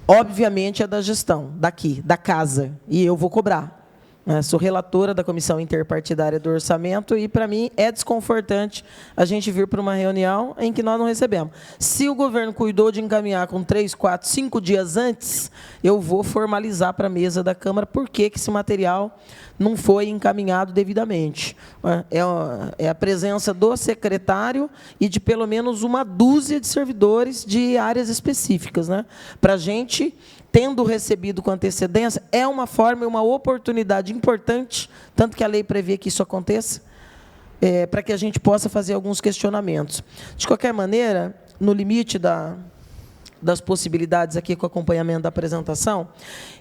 [SPEAKER 4] obviamente é da gestão, daqui, da casa, e eu vou cobrar. Sou relatora da Comissão Interpartidária do Orçamento e, para mim, é desconfortante a gente vir para uma reunião em que nós não recebemos. Se o governo cuidou de encaminhar com 3, 4, 5 dias antes, eu vou formalizar para a mesa da Câmara por que esse material não foi encaminhado devidamente. É a presença do secretário e de pelo menos uma dúzia de servidores de áreas específicas, né? Para a gente, tendo recebido com antecedência, é uma forma e uma oportunidade importante, tanto que a lei prevê que isso aconteça, para que a gente possa fazer alguns questionamentos. De qualquer maneira, no limite das possibilidades aqui com o acompanhamento da apresentação,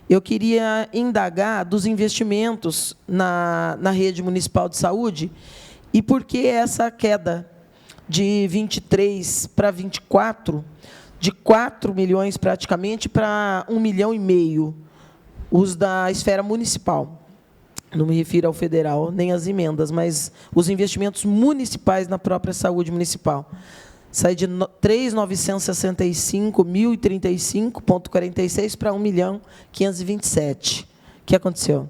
[SPEAKER 4] eu queria indagar dos investimentos na rede municipal de saúde e por que essa queda de 23 para 24, de 4 milhões praticamente para 1,5 milhão, os da esfera municipal. Não me refiro ao federal, nem às emendas, mas os investimentos municipais na própria saúde municipal. Sai de 3.965.035,46 para 1.527.000. O que aconteceu?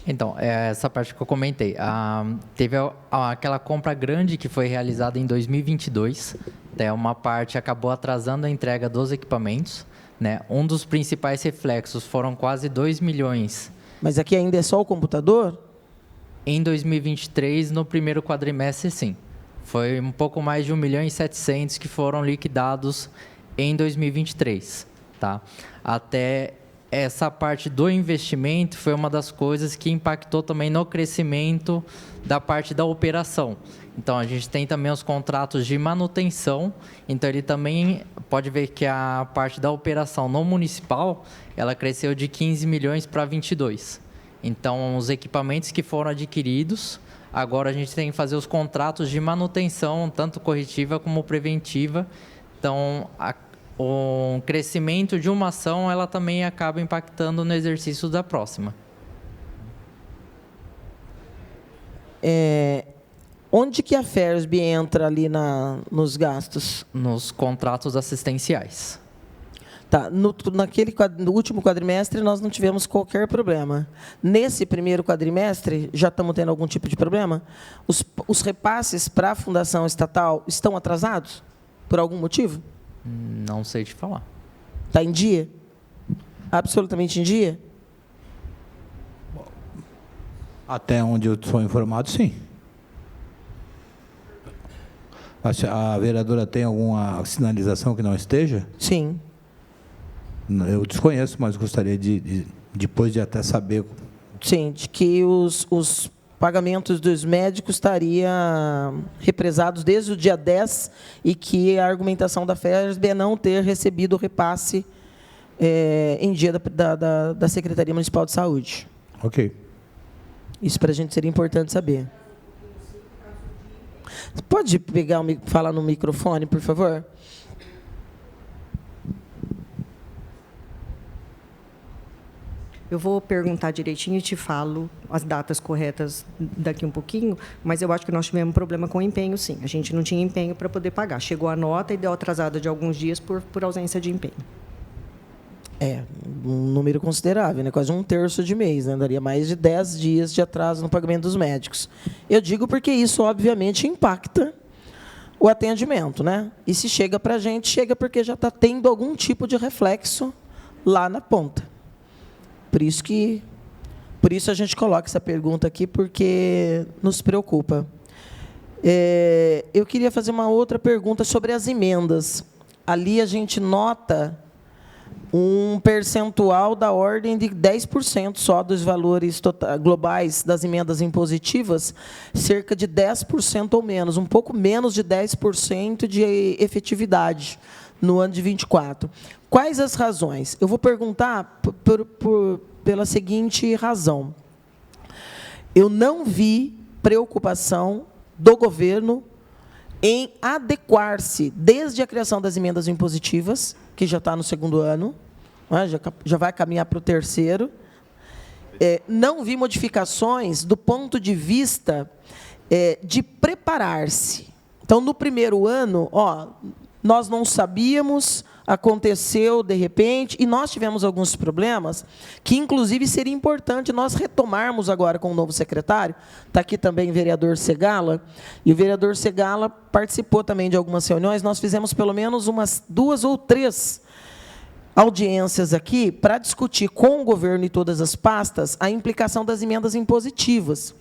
[SPEAKER 3] Então, essa parte que eu comentei. Teve aquela compra grande que foi realizada em 2022. Uma parte acabou atrasando a entrega dos equipamentos. Né? Um dos principais reflexos foram quase 2 milhões.
[SPEAKER 4] Mas aqui ainda é só o computador?
[SPEAKER 3] Em 2023, no primeiro quadrimestre, sim. Foi um pouco mais de 1.700.000 que foram liquidados em 2023. Tá? Até essa parte do investimento foi uma das coisas que impactou também no crescimento da parte da operação. Então, a gente tem também os contratos de manutenção. Então, ele também pode ver que a parte da operação no municipal, ela cresceu de 15 milhões para 22. Então, os equipamentos que foram adquiridos, agora a gente tem que fazer os contratos de manutenção, tanto corretiva como preventiva. Então, o crescimento de uma ação, ela também acaba impactando no exercício da próxima.
[SPEAKER 4] Onde que a FERSB entra ali nos gastos?
[SPEAKER 3] Nos contratos assistenciais.
[SPEAKER 4] Tá, no último quadrimestre, nós não tivemos qualquer problema. Nesse primeiro quadrimestre, já estamos tendo algum tipo de problema? Os repasses para a Fundação Estatal estão atrasados? Por algum motivo?
[SPEAKER 3] Não sei te falar.
[SPEAKER 4] Está em dia? Absolutamente em dia?
[SPEAKER 2] Até onde eu sou informado, sim. A vereadora tem alguma sinalização que não esteja?
[SPEAKER 4] Sim.
[SPEAKER 2] Eu desconheço, mas gostaria de depois de até saber.
[SPEAKER 4] Sim, de que os pagamentos dos médicos estariam represados desde o dia 10 e que a argumentação da FERSB é não ter recebido o repasse em dia da Secretaria Municipal de Saúde.
[SPEAKER 2] Ok.
[SPEAKER 4] Isso para a gente seria importante saber. Você pode falar no microfone, por favor?
[SPEAKER 6] Eu vou perguntar direitinho e te falo as datas corretas daqui um pouquinho, mas eu acho que nós tivemos um problema com o empenho, sim. A gente não tinha empenho para poder pagar. Chegou a nota e deu atrasada de alguns dias por ausência de empenho.
[SPEAKER 4] Um número considerável, né? Quase um terço de mês, né? Daria mais de 10 dias de atraso no pagamento dos médicos. Eu digo porque isso, obviamente, impacta o atendimento, né? E se chega para a gente, chega porque já está tendo algum tipo de reflexo lá na ponta. Por isso a gente coloca essa pergunta aqui, porque nos preocupa. Eu queria fazer uma outra pergunta sobre as emendas. Ali a gente nota um percentual da ordem de 10% só dos valores globais das emendas impositivas, cerca de 10% ou menos, um pouco menos de 10% de efetividade no ano de 24. Quais as razões? Eu vou perguntar pela seguinte razão. Eu não vi preocupação do governo em adequar-se, desde a criação das emendas impositivas, que já está no segundo ano, já vai caminhar para o terceiro. Não vi modificações do ponto de vista de preparar-se. Então, no primeiro ano, nós não sabíamos, aconteceu de repente, e nós tivemos alguns problemas que, inclusive, seria importante nós retomarmos agora com o novo secretário. Está aqui também o vereador Segala, e o vereador Segala participou também de algumas reuniões. Nós fizemos pelo menos umas 2 ou 3 audiências aqui para discutir com o governo e todas as pastas a implicação das emendas impositivas.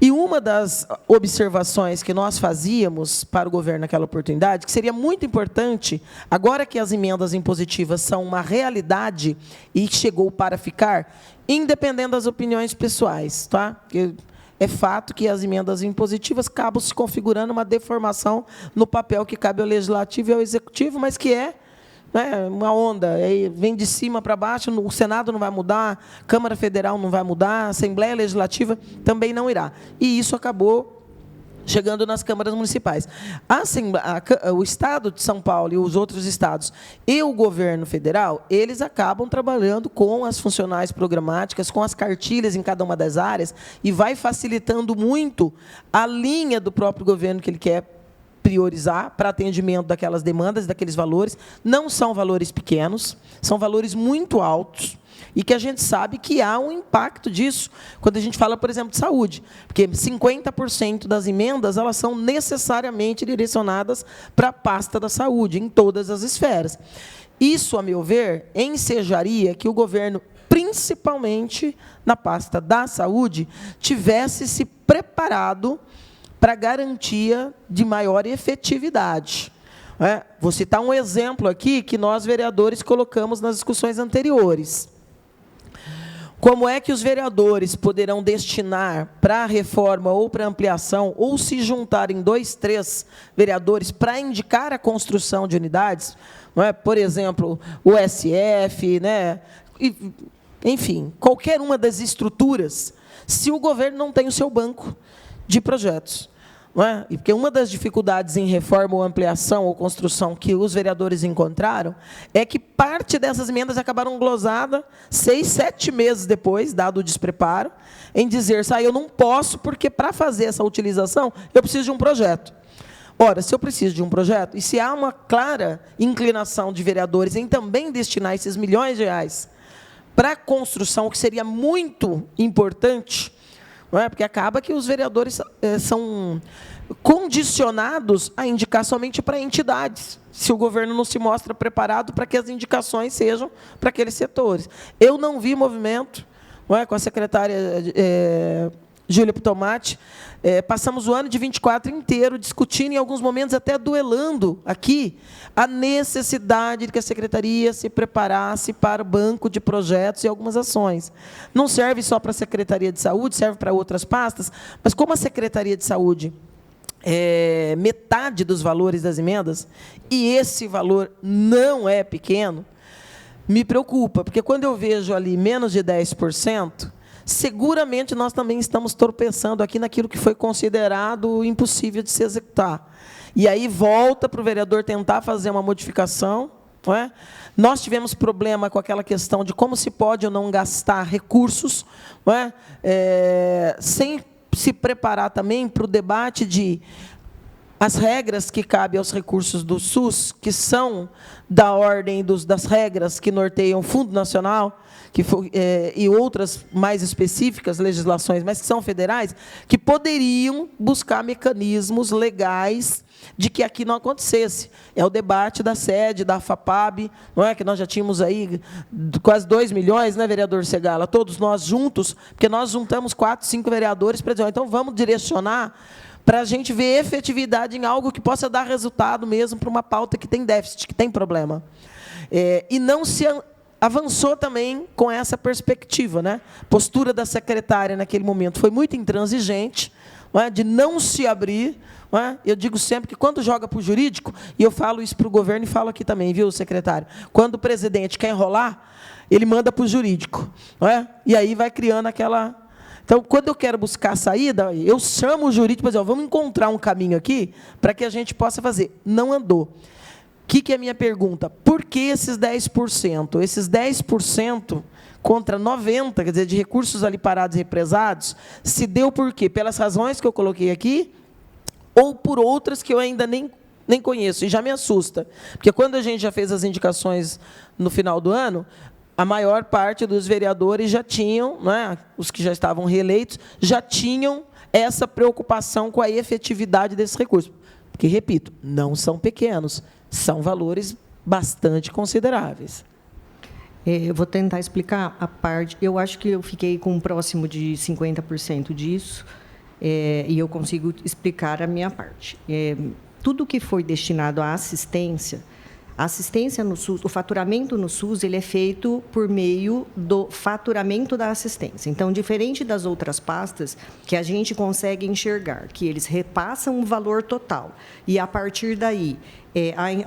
[SPEAKER 4] E uma das observações que nós fazíamos para o governo naquela oportunidade, que seria muito importante, agora que as emendas impositivas são uma realidade e chegou para ficar, independente das opiniões pessoais, tá? Porque é fato que as emendas impositivas acabam se configurando uma deformação no papel que cabe ao Legislativo e ao Executivo, mas que uma onda, aí vem de cima para baixo, o Senado não vai mudar, Câmara Federal não vai mudar, a Assembleia Legislativa também não irá. E isso acabou chegando nas câmaras municipais. O Estado de São Paulo e os outros estados e o governo federal, eles acabam trabalhando com as funcionais programáticas, com as cartilhas em cada uma das áreas, e vai facilitando muito a linha do próprio governo que ele quer priorizar para atendimento daquelas demandas, daqueles valores. Não são valores pequenos, são valores muito altos, e que a gente sabe que há um impacto disso quando a gente fala, por exemplo, de saúde, porque 50% das emendas elas são necessariamente direcionadas para a pasta da saúde, em todas as esferas. Isso, a meu ver, ensejaria que o governo, principalmente na pasta da saúde, tivesse se preparado para garantia de maior efetividade. Vou citar um exemplo aqui que nós, vereadores, colocamos nas discussões anteriores. Como é que os vereadores poderão destinar para a reforma ou para a ampliação, ou se juntarem 2, 3 vereadores para indicar a construção de unidades, por exemplo, o SF, enfim, qualquer uma das estruturas, se o governo não tem o seu banco de projetos. E porque uma das dificuldades em reforma ou ampliação ou construção que os vereadores encontraram é que parte dessas emendas acabaram glosadas 6, 7 meses depois, dado o despreparo, em dizer, eu não posso, porque para fazer essa utilização eu preciso de um projeto. Ora, se eu preciso de um projeto, e se há uma clara inclinação de vereadores em também destinar esses milhões de reais para a construção, o que seria muito importante, não é? Porque acaba que os vereadores são condicionados a indicar somente para entidades, se o governo não se mostra preparado para que as indicações sejam para aqueles setores. Eu não vi movimento, não é? Com a secretária Júlia Putomati, passamos o ano de 24 inteiro discutindo, em alguns momentos até duelando aqui, a necessidade de que a secretaria se preparasse para o banco de projetos e algumas ações. Não serve só para a Secretaria de Saúde, serve para outras pastas, mas como a Secretaria de Saúde metade dos valores das emendas, e esse valor não é pequeno, me preocupa, porque quando eu vejo ali menos de 10%, seguramente nós também estamos tropeçando aqui naquilo que foi considerado impossível de se executar. E aí volta para o vereador tentar fazer uma modificação, não é? Nós tivemos problema com aquela questão de como se pode ou não gastar recursos, não é? Sem se preparar também para o debate de as regras que cabem aos recursos do SUS, que são da ordem das regras que norteiam o Fundo Nacional, e outras mais específicas, legislações, mas que são federais, que poderiam buscar mecanismos legais de que aqui não acontecesse. É o debate da sede, da FAPAB, não é? Que nós já tínhamos aí quase 2 milhões, né, vereador Segala? Todos nós juntos, porque nós juntamos 4, 5 vereadores para dizer, então vamos direcionar para a gente ver efetividade em algo que possa dar resultado mesmo para uma pauta que tem déficit, que tem problema. E não se avançou também com essa perspectiva, né? A postura da secretária naquele momento foi muito intransigente, não é? De não se abrir. Não é? Eu digo sempre que quando joga para o jurídico, e eu falo isso para o governo e falo aqui também, viu, secretário? Quando o presidente quer enrolar, ele manda para o jurídico. Não é? E aí vai criando aquela... Então, quando eu quero buscar a saída, eu chamo o jurídico para dizer, vamos encontrar um caminho aqui para que a gente possa fazer. Não andou. O que é a minha pergunta? Por que esses 10%? Esses 10% contra 90%, quer dizer, de recursos ali parados e represados, se deu por quê? Pelas razões que eu coloquei aqui, ou por outras que eu ainda nem conheço, e já me assusta. Porque quando a gente já fez as indicações no final do ano, a maior parte dos vereadores já tinham, né, os que já estavam reeleitos, já tinham essa preocupação com a efetividade desses recursos. Porque, repito, não são pequenos, são valores bastante consideráveis.
[SPEAKER 6] Eu vou tentar explicar a parte. Eu acho que eu fiquei com próximo de 50% disso, e eu consigo explicar a minha parte. Tudo que foi destinado à assistência, a assistência no SUS, o faturamento no SUS, ele é feito por meio do faturamento da assistência. Então, diferente das outras pastas, que a gente consegue enxergar, que eles repassam o valor total, e, a partir daí,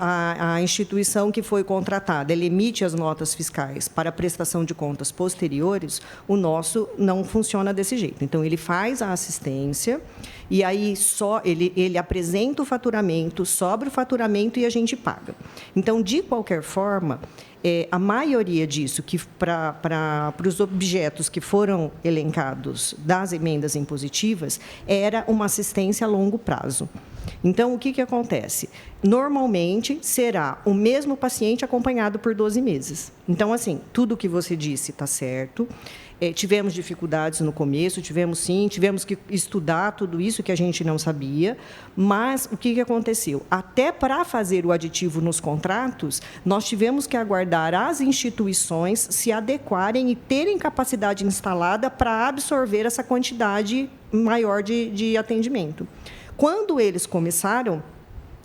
[SPEAKER 6] a instituição que foi contratada, ela emite as notas fiscais para a prestação de contas posteriores, o nosso não funciona desse jeito. Então, ele faz a assistência, e aí só ele apresenta o faturamento, sobra o faturamento e a gente paga. Então, de qualquer forma, a maioria disso, que para os objetos que foram elencados das emendas impositivas, era uma assistência a longo prazo. Então, o que acontece? Normalmente, será o mesmo paciente acompanhado por 12 meses. Então, assim, tudo o que você disse está certo. Tivemos dificuldades no começo, tivemos que estudar tudo isso que a gente não sabia, mas o que aconteceu? Até para fazer o aditivo nos contratos, nós tivemos que aguardar as instituições se adequarem e terem capacidade instalada para absorver essa quantidade maior de atendimento. Quando eles começaram,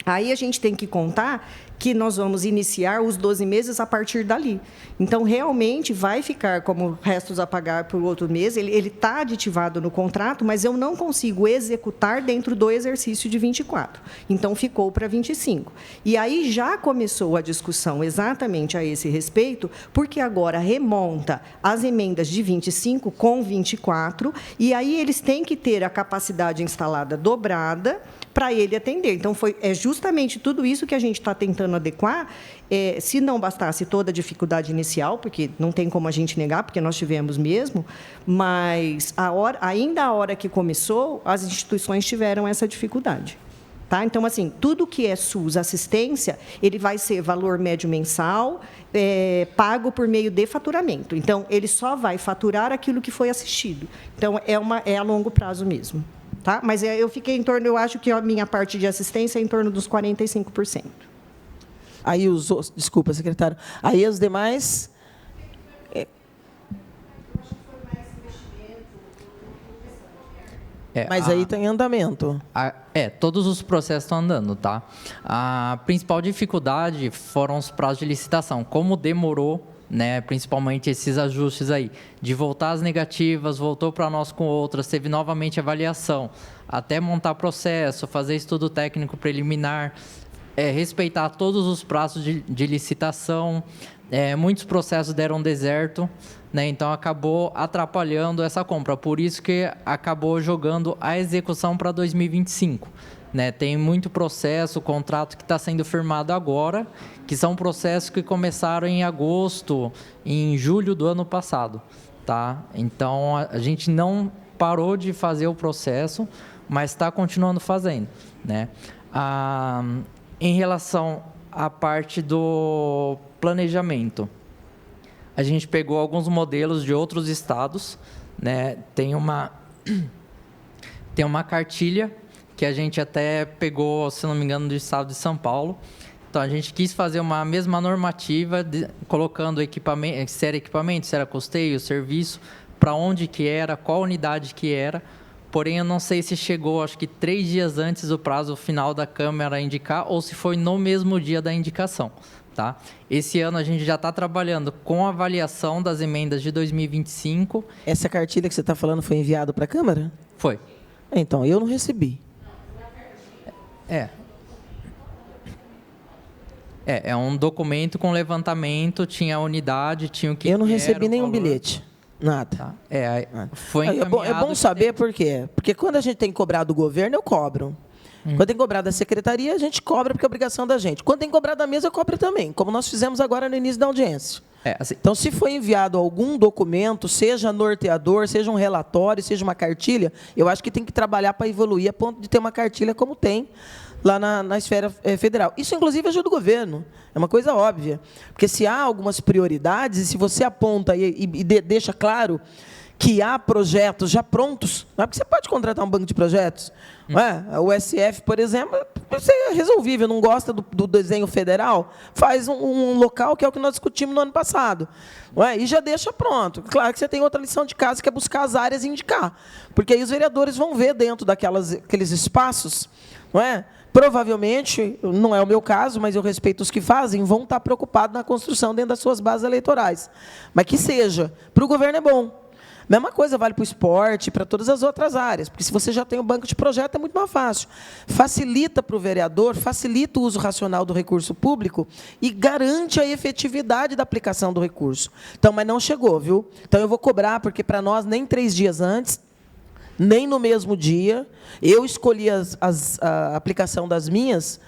[SPEAKER 6] aí a gente tem que contar que nós vamos iniciar os 12 meses a partir dali. Então, realmente, vai ficar como restos a pagar por outro mês, ele está aditivado no contrato, mas eu não consigo executar dentro do exercício de 24. Então, ficou para 25. E aí já começou a discussão exatamente a esse respeito, porque agora remonta as emendas de 25 com 24, e aí eles têm que ter a capacidade instalada dobrada para ele atender. Então, é justamente tudo isso que a gente está tentando adequar. Se não bastasse toda a dificuldade inicial, porque não tem como a gente negar, porque nós tivemos mesmo, mas ainda a hora que começou, as instituições tiveram essa dificuldade. Tá? Então, assim, tudo que é SUS assistência, ele vai ser valor médio mensal, pago por meio de faturamento. Então, ele só vai faturar aquilo que foi assistido. Então, é a longo prazo mesmo. Tá? Mas eu fiquei em torno, eu acho que a minha parte de assistência é em torno dos 45%.
[SPEAKER 4] Aí os outros, desculpa, secretário. Aí os demais. Mas aí está em andamento.
[SPEAKER 3] Todos os processos estão andando, tá? A principal dificuldade foram os prazos de licitação. Como demorou, né, principalmente esses ajustes aí, de voltar as negativas, voltou para nós com outras, teve novamente avaliação, até montar processo, fazer estudo técnico preliminar, respeitar todos os prazos de licitação. Muitos processos deram deserto, né, então acabou atrapalhando essa compra. Por isso que acabou jogando a execução para 2025. Né? Tem muito processo, contrato que está sendo firmado agora, que são processos que começaram em agosto, em julho do ano passado. Tá? Então, a gente não parou de fazer o processo, mas está continuando fazendo. Né? Em relação à parte do planejamento, a gente pegou alguns modelos de outros estados, né? Tem uma cartilha que a gente até pegou, se não me engano, do estado de São Paulo. Então, a gente quis fazer uma mesma normativa, colocando equipamento, se era equipamento, se era custeio, serviço, para onde que era, qual unidade que era. Porém, eu não sei se chegou, acho que 3 dias antes do prazo final da Câmara indicar, ou se foi no mesmo dia da indicação. Tá? Esse ano a gente já está trabalhando com a avaliação das emendas de 2025.
[SPEAKER 4] Essa cartilha que você está falando foi enviada para a Câmara?
[SPEAKER 3] Foi.
[SPEAKER 4] Então, eu não recebi.
[SPEAKER 3] É um documento com levantamento, tinha a unidade, tinha o que
[SPEAKER 4] eu não
[SPEAKER 3] era,
[SPEAKER 4] recebi nenhum
[SPEAKER 3] valor.
[SPEAKER 4] Bilhete. Nada.
[SPEAKER 3] Tá? Foi
[SPEAKER 4] É bom saber por quê. Porque quando a gente tem que cobrar do governo, eu cobro. Quando tem que cobrar da secretaria, a gente cobra porque é obrigação da gente. Quando tem que cobrar da mesa, eu cobro também, como nós fizemos agora no início da audiência. Então, se foi enviado algum documento, seja norteador, seja um relatório, seja uma cartilha, eu acho que tem que trabalhar para evoluir a ponto de ter uma cartilha como tem lá na esfera federal. Isso, inclusive, ajuda o governo. É uma coisa óbvia. Porque se há algumas prioridades, e se você aponta e deixa claro que há projetos já prontos, não é porque você pode contratar um banco de projetos. Não é? O SF, por exemplo, é resolvível, não gosta do desenho federal, faz um local que é o que nós discutimos no ano passado. Não é? E já deixa pronto. Claro que você tem outra lição de casa, que é buscar as áreas e indicar. Porque aí os vereadores vão ver dentro daqueles espaços, não é? Provavelmente, não é o meu caso, mas eu respeito os que fazem, vão estar preocupados na construção dentro das suas bases eleitorais. Mas que seja. Para o governo é bom. Mesma coisa vale para o esporte, para todas as outras áreas, porque se você já tem um banco de projeto, é muito mais fácil. Facilita para o vereador, facilita o uso racional do recurso público e garante a efetividade da aplicação do recurso. Então, mas não chegou, viu? Então, eu vou cobrar, porque para nós, nem 3 dias antes, nem no mesmo dia, eu escolhi a aplicação das minhas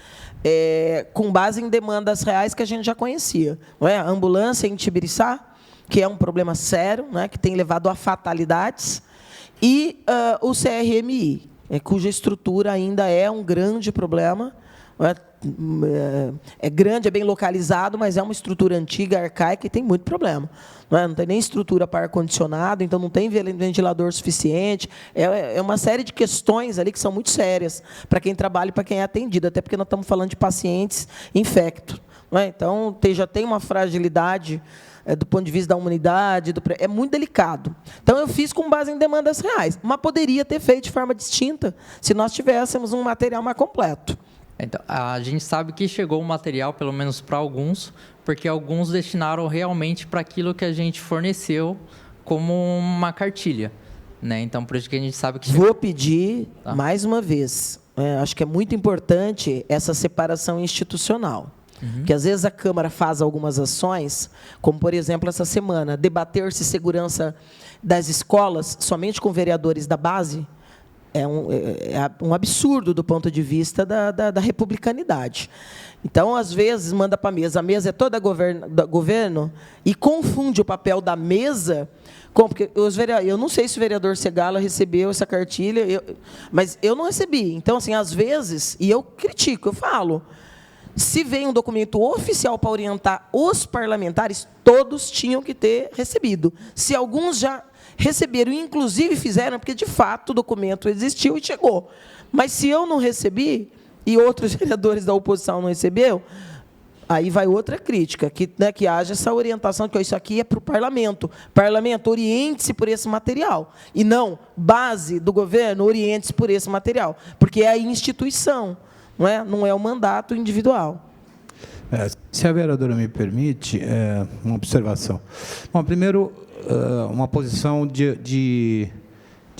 [SPEAKER 4] com base em demandas reais que a gente já conhecia. Não é? A ambulância em Tibiriçá, que é um problema sério, né, que tem levado a fatalidades, e o CRMI, cuja estrutura ainda é um grande problema. É grande, é bem localizado, mas é uma estrutura antiga, arcaica, e tem muito problema. Não tem nem estrutura para ar-condicionado, então não tem ventilador suficiente. É uma série de questões ali que são muito sérias para quem trabalha e para quem é atendido, até porque nós estamos falando de pacientes infectos. Então, já tem uma fragilidade do ponto de vista da humanidade, é muito delicado. Então, eu fiz com base em demandas reais, mas poderia ter feito de forma distinta se nós tivéssemos um material mais completo.
[SPEAKER 3] Então, a gente sabe que chegou o material, pelo menos para alguns, porque alguns destinaram realmente para aquilo que a gente forneceu como uma cartilha. Né? Então, por isso que a gente sabe que...
[SPEAKER 4] Vou pedir, mais uma vez, acho que é muito importante essa separação institucional. Que às vezes a Câmara faz algumas ações, como, por exemplo, essa semana, debater-se segurança das escolas somente com vereadores da base, é um absurdo do ponto de vista da republicanidade. Então, às vezes, manda para a mesa é toda governo e confunde o papel da mesa Como? Porque eu não sei se o vereador Segala recebeu essa cartilha, mas eu não recebi. Então, assim, às vezes, e eu critico, eu falo, se vem um documento oficial para orientar os parlamentares, todos tinham que ter recebido. Se alguns já receberam, inclusive fizeram, porque, de fato, o documento existiu e chegou. Mas, se eu não recebi, e outros vereadores da oposição não recebeu, aí vai outra crítica, que haja essa orientação, que isso aqui é para o parlamento. Parlamento, oriente-se por esse material. E não, base do governo, oriente-se por esse material. Porque é a instituição, não é o mandato individual.
[SPEAKER 2] Se a vereadora me permite, uma observação. Bom, primeiro, uma posição de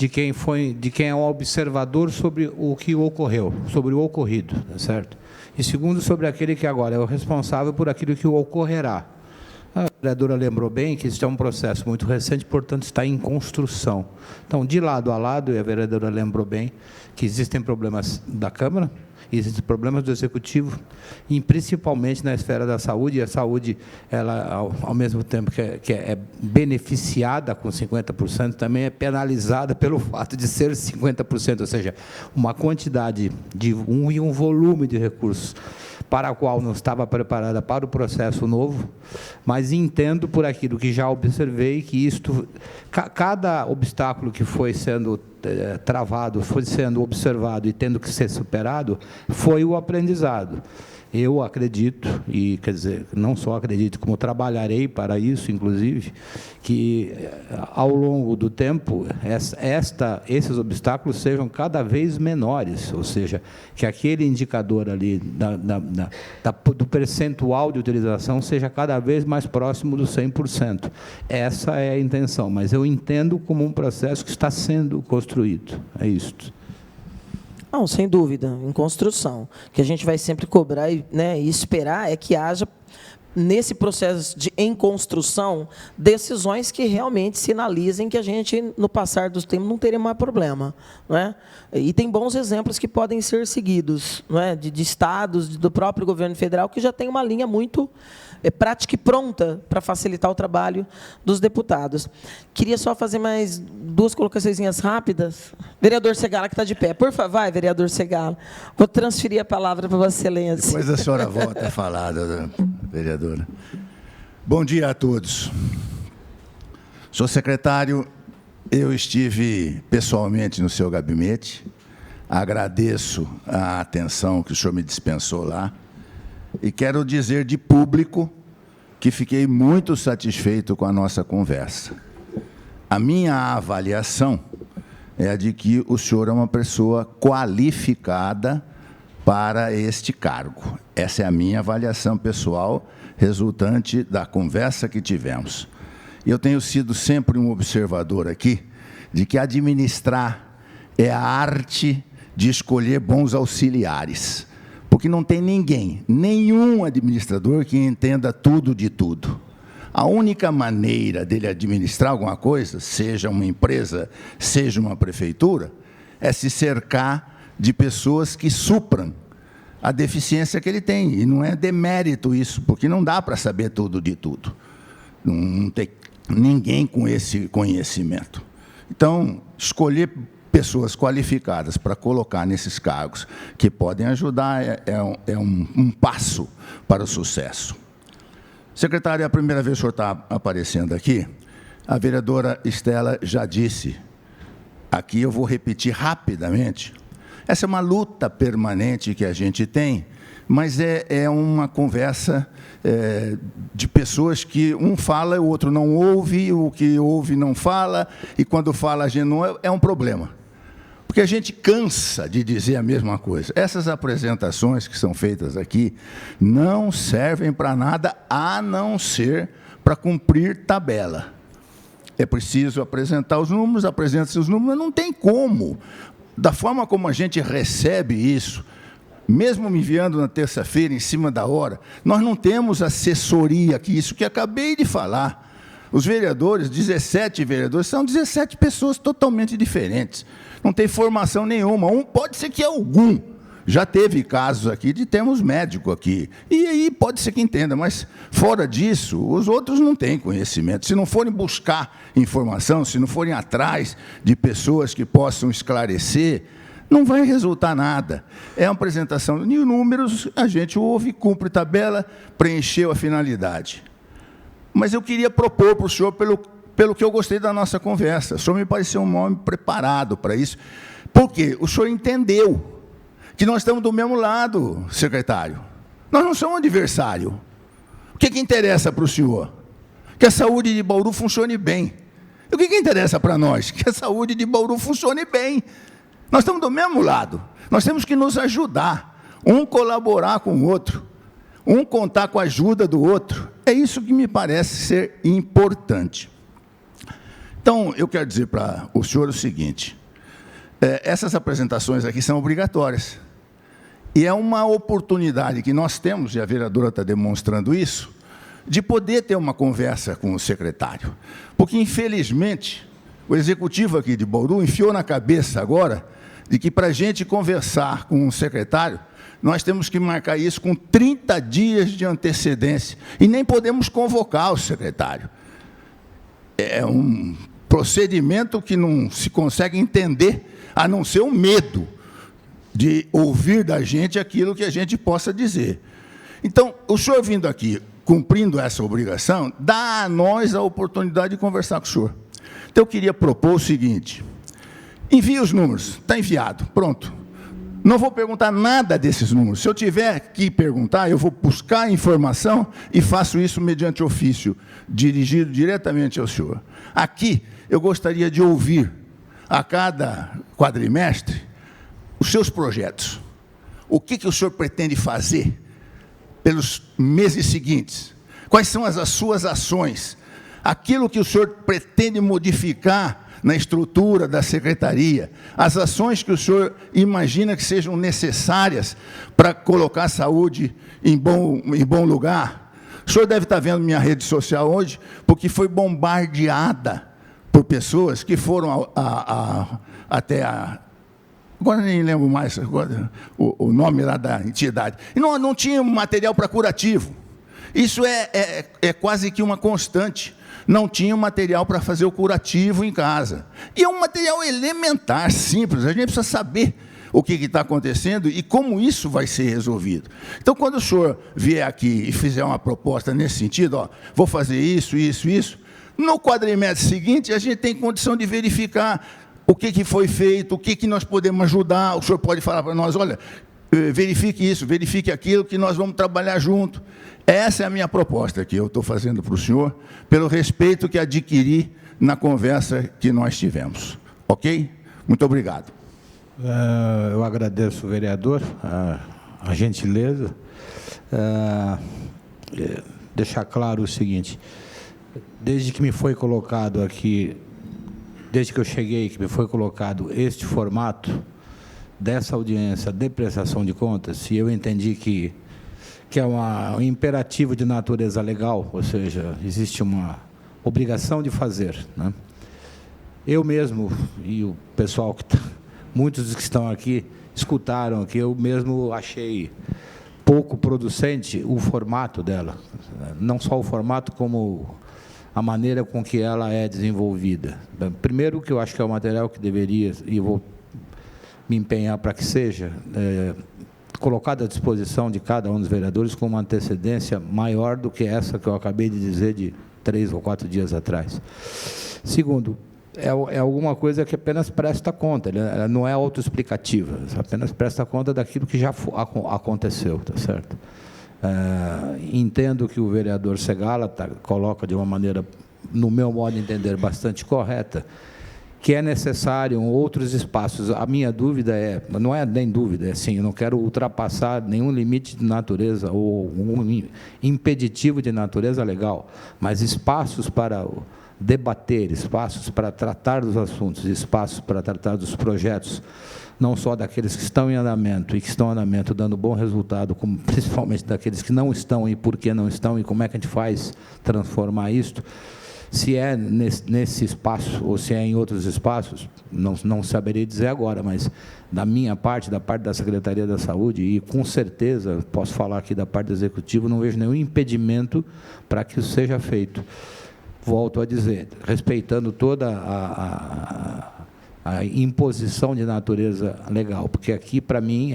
[SPEAKER 2] quem é um observador sobre o que ocorreu, sobre o ocorrido, tá certo? E segundo, sobre aquele que agora é o responsável por aquilo que ocorrerá. A vereadora lembrou bem que isso é um processo muito recente, portanto, está em construção. Então, de lado a lado, e a vereadora lembrou bem que existem problemas da Câmara, existem problemas do Executivo, e principalmente na esfera da saúde, e a saúde, ela, ao mesmo tempo que é beneficiada com 50%, também é penalizada pelo fato de ser 50%, ou seja, uma quantidade e um volume de recursos para a qual não estava preparada para o processo novo, mas entendo por aquilo que já observei que cada obstáculo que foi sendo travado, foi sendo observado e tendo que ser superado, foi o aprendizado. Eu acredito, e quer dizer, não só acredito, como trabalharei para isso, inclusive, que ao longo do tempo esses obstáculos sejam cada vez menores, ou seja, que aquele indicador ali do percentual de utilização seja cada vez mais próximo do 100%. Essa é a intenção, mas eu entendo como um processo que está sendo construído. É isto.
[SPEAKER 4] Não, sem dúvida, em construção. O que a gente vai sempre cobrar e esperar é que haja, nesse processo em construção, decisões que realmente sinalizem que a gente, no passar dos tempos, não teria mais problema. E tem bons exemplos que podem ser seguidos, de estados, do próprio governo federal, que já tem uma linha muito prática e pronta para facilitar o trabalho dos deputados. Queria só fazer mais 2 colocações rápidas. Vereador Segala, que está de pé. Por favor, vai, vereador Segala. Vou transferir a palavra para Vossa Excelência.
[SPEAKER 7] Depois a senhora volta a falar, vereadora. Bom dia a todos. Senhor secretário, eu estive pessoalmente no seu gabinete. Agradeço a atenção que o senhor me dispensou lá. E quero dizer de público que fiquei muito satisfeito com a nossa conversa. A minha avaliação é a de que o senhor é uma pessoa qualificada para este cargo. Essa é a minha avaliação pessoal, resultante da conversa que tivemos. Eu tenho sido sempre um observador aqui de que administrar é a arte de escolher bons auxiliares. Porque não tem nenhum administrador que entenda tudo de tudo. A única maneira dele administrar alguma coisa, seja uma empresa, seja uma prefeitura, é se cercar de pessoas que supram a deficiência que ele tem. E não é demérito isso, porque não dá para saber tudo de tudo. Não tem ninguém com esse conhecimento. Então, escolher pessoas qualificadas para colocar nesses cargos que podem ajudar é um passo para o sucesso. Secretário, é a primeira vez que o senhor está aparecendo aqui. A vereadora Estela já disse, aqui eu vou repetir rapidamente, essa é uma luta permanente que a gente tem, mas é uma conversa de pessoas que um fala e o outro não ouve, o que ouve não fala, e quando fala a gente não é um problema. Porque a gente cansa de dizer a mesma coisa. Essas apresentações que são feitas aqui não servem para nada, a não ser para cumprir tabela. É preciso apresentar os números, apresenta-se os números, não tem como. Da forma como a gente recebe isso, mesmo me enviando na terça-feira, em cima da hora, nós não temos assessoria aqui, isso que acabei de falar. Os vereadores, 17 vereadores, são 17 pessoas totalmente diferentes. Não tem formação nenhuma. Pode ser que algum Já teve casos aqui de termos médico aqui. E aí pode ser que entenda, mas fora disso, os outros não têm conhecimento. Se não forem buscar informação, se não forem atrás de pessoas que possam esclarecer, não vai resultar nada. É uma apresentação de números, a gente ouve, cumpre tabela, preencheu a finalidade. Mas eu queria propor para o senhor, pelo que eu gostei da nossa conversa. O senhor me pareceu um homem preparado para isso. Por quê? O senhor entendeu que nós estamos do mesmo lado, secretário. Nós não somos adversário. O que interessa para o senhor? Que a saúde de Bauru funcione bem. E o que interessa para nós? Que a saúde de Bauru funcione bem. Nós estamos do mesmo lado. Nós temos que nos ajudar. Um colaborar com o outro. Um contar com a ajuda do outro. É isso que me parece ser importante. Então, eu quero dizer para o senhor o seguinte. Essas apresentações aqui são obrigatórias. E é uma oportunidade que nós temos, e a vereadora está demonstrando isso, de poder ter uma conversa com o secretário. Porque, infelizmente, o executivo aqui de Bauru enfiou na cabeça agora de que, para a gente conversar com o secretário, nós temos que marcar isso com 30 dias de antecedência. E nem podemos convocar o secretário. É um procedimento que não se consegue entender, a não ser o medo de ouvir da gente aquilo que a gente possa dizer. Então, o senhor vindo aqui, cumprindo essa obrigação, dá a nós a oportunidade de conversar com o senhor. Então, eu queria propor o seguinte: envie os números, está enviado, pronto. Não vou perguntar nada desses números. Se eu tiver que perguntar, eu vou buscar informação e faço isso mediante ofício, dirigido diretamente ao senhor. Aqui, eu gostaria de ouvir, a cada quadrimestre, os seus projetos. O que o senhor pretende fazer pelos meses seguintes? Quais são as suas ações? Aquilo que o senhor pretende modificar na estrutura da secretaria, as ações que o senhor imagina que sejam necessárias para colocar a saúde em bom lugar. O senhor deve estar vendo minha rede social hoje, porque foi bombardeada por pessoas que foram até a... Agora nem lembro mais o nome lá da entidade. E não tinha material para curativo. Isso é quase que uma constante. Não tinha material para fazer o curativo em casa. E é um material elementar, simples. A gente precisa saber o que está acontecendo e como isso vai ser resolvido. Então, quando o senhor vier aqui e fizer uma proposta nesse sentido, vou fazer isso, no quadrimestre seguinte, a gente tem condição de verificar o que foi feito, o que nós podemos ajudar. O senhor pode falar para nós, olha, verifique isso, verifique aquilo, que nós vamos trabalhar junto. Essa é a minha proposta que eu estou fazendo para o senhor, pelo respeito que adquiri na conversa que nós tivemos. Ok? Muito obrigado.
[SPEAKER 2] Eu agradeço, vereador, a gentileza. Deixar claro o seguinte: desde que me foi colocado aqui, desde que eu cheguei, que me foi colocado este formato dessa audiência de prestação de contas, e eu entendi que é um imperativo de natureza legal, ou seja, existe uma obrigação de fazer, né? Eu mesmo, e o pessoal, muitos dos que estão aqui, escutaram que eu mesmo achei pouco producente o formato dela, não só o formato, como a maneira com que ela é desenvolvida. Primeiro, que eu acho que é um material que deveria, e eu vou me empenhar para que seja colocado à disposição de cada um dos vereadores com uma antecedência maior do que essa que eu acabei de dizer de 3 ou 4 dias atrás. Segundo, é alguma coisa que apenas presta conta, ela não é autoexplicativa, apenas presta conta daquilo que já aconteceu, tá certo? Entendo que o vereador Segala coloca de uma maneira, no meu modo de entender, bastante correta, que é necessário outros espaços. A minha dúvida não é nem dúvida, é assim, eu não quero ultrapassar nenhum limite de natureza ou um impeditivo de natureza legal, mas espaços para debater, espaços para tratar dos assuntos, espaços para tratar dos projetos, não só daqueles que estão em andamento e que estão em andamento dando bom resultado, como principalmente daqueles que não estão e por que não estão e como é que a gente faz transformar isto. Se é nesse espaço ou se é em outros espaços, não saberia dizer agora, mas da minha parte, da parte da Secretaria da Saúde, e com certeza, posso falar aqui da parte do Executivo, não vejo nenhum impedimento para que isso seja feito. Volto a dizer, respeitando toda a imposição de natureza legal, porque aqui, para mim,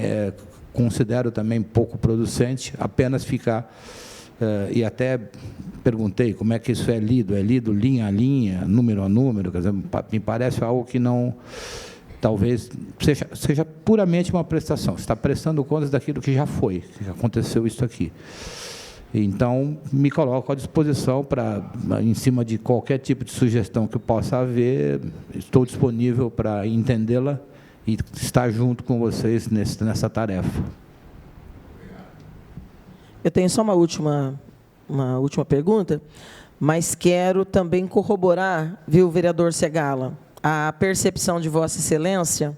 [SPEAKER 2] considero também pouco producente apenas ficar, e até perguntei como é que isso é lido linha a linha, número a número, quer dizer, me parece algo que não, talvez, seja puramente uma prestação, você está prestando contas daquilo que já foi, que já aconteceu isso aqui. Então, me coloco à disposição para, em cima de qualquer tipo de sugestão que possa haver, estou disponível para entendê-la e estar junto com vocês nessa tarefa.
[SPEAKER 4] Eu tenho só uma última pergunta, mas quero também corroborar, viu, vereador Segala, a percepção de Vossa Excelência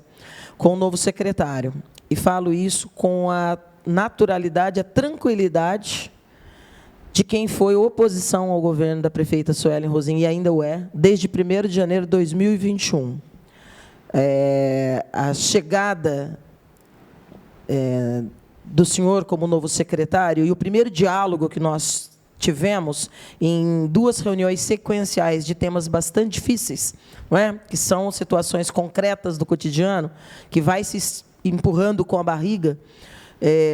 [SPEAKER 4] com o novo secretário. E falo isso com a naturalidade, a tranquilidade de quem foi oposição ao governo da prefeita Suelen Rosim, e ainda o é, desde 1º de janeiro de 2021. A chegada do senhor como novo secretário e o primeiro diálogo que nós tivemos em 2 reuniões sequenciais de temas bastante difíceis, não é? Que são situações concretas do cotidiano, que vai se empurrando com a barriga,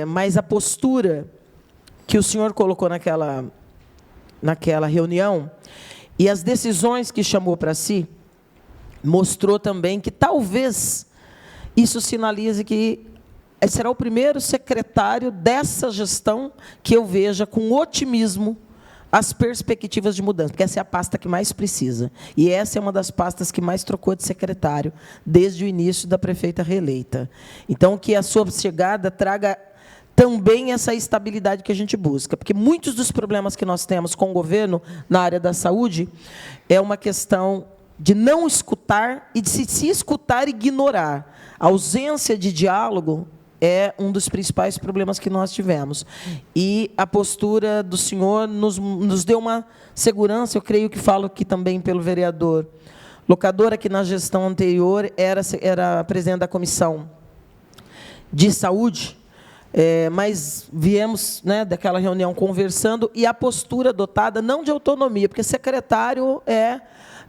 [SPEAKER 4] mas a postura que o senhor colocou naquela reunião e as decisões que chamou para si, mostrou também que talvez isso sinalize que será o primeiro secretário dessa gestão que eu veja com otimismo as perspectivas de mudança, porque essa é a pasta que mais precisa. E essa é uma das pastas que mais trocou de secretário desde o início da prefeita reeleita. Então, que a sua chegada traga também essa estabilidade que a gente busca, porque muitos dos problemas que nós temos com o governo na área da saúde é uma questão de não escutar e de se escutar, ignorar. A ausência de diálogo é um dos principais problemas que nós tivemos. E a postura do senhor nos deu uma segurança, eu creio que falo aqui também pelo vereador Locadora, que na gestão anterior era presidente da Comissão de Saúde, mas viemos, né, daquela reunião conversando, e a postura adotada, não de autonomia, porque secretário é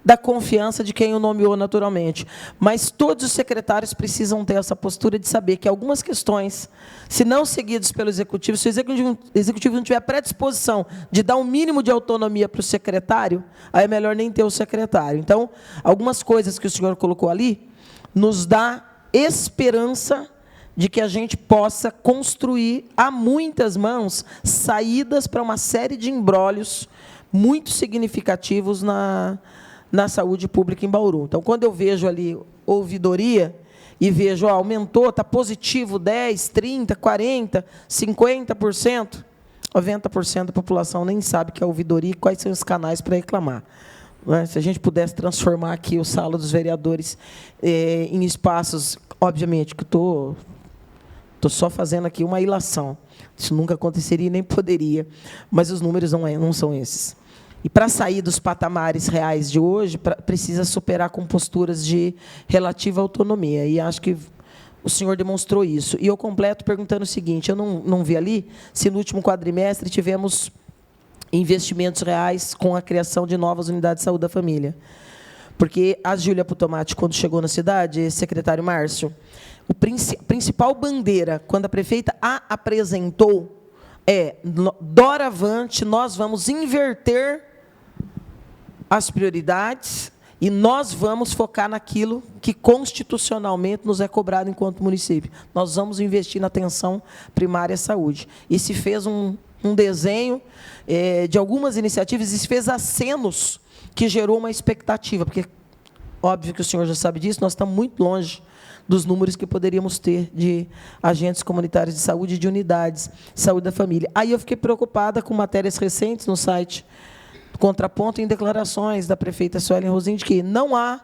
[SPEAKER 4] da confiança de quem o nomeou naturalmente, mas todos os secretários precisam ter essa postura de saber que algumas questões, se não seguidas pelo Executivo, se o Executivo não tiver predisposição de dar um mínimo de autonomia para o secretário, aí é melhor nem ter o secretário. Então, algumas coisas que o senhor colocou ali, nos dá esperança de que a gente possa construir a muitas mãos saídas para uma série de imbrólios muito significativos na saúde pública em Bauru. Então, quando eu vejo ali ouvidoria e vejo, aumentou, está positivo 10%, 30%, 40%, 50%, 90% da população nem sabe que é ouvidoria e quais são os canais para reclamar. Se a gente pudesse transformar aqui o Sala dos Vereadores em espaços, obviamente, que estou só fazendo aqui uma ilação. Isso nunca aconteceria e nem poderia, mas os números não são esses. E para sair dos patamares reais de hoje, precisa superar com posturas de relativa autonomia. E acho que o senhor demonstrou isso. E eu completo perguntando o seguinte, eu não vi ali se no último quadrimestre tivemos investimentos reais com a criação de novas unidades de saúde da família. Porque a Júlia Putomati, quando chegou na cidade, secretário Márcio, a principal bandeira, quando a prefeita a apresentou, doravante, nós vamos inverter as prioridades e nós vamos focar naquilo que constitucionalmente nos é cobrado enquanto município. Nós vamos investir na atenção primária à saúde. E se fez um desenho de algumas iniciativas e se fez acenos que gerou uma expectativa, porque, óbvio que o senhor já sabe disso, nós estamos muito longe dos números que poderíamos ter de agentes comunitários de saúde e de unidades de saúde da família. Aí eu fiquei preocupada com matérias recentes no site Contraponto em declarações da prefeita Suelen Rosim de que não há...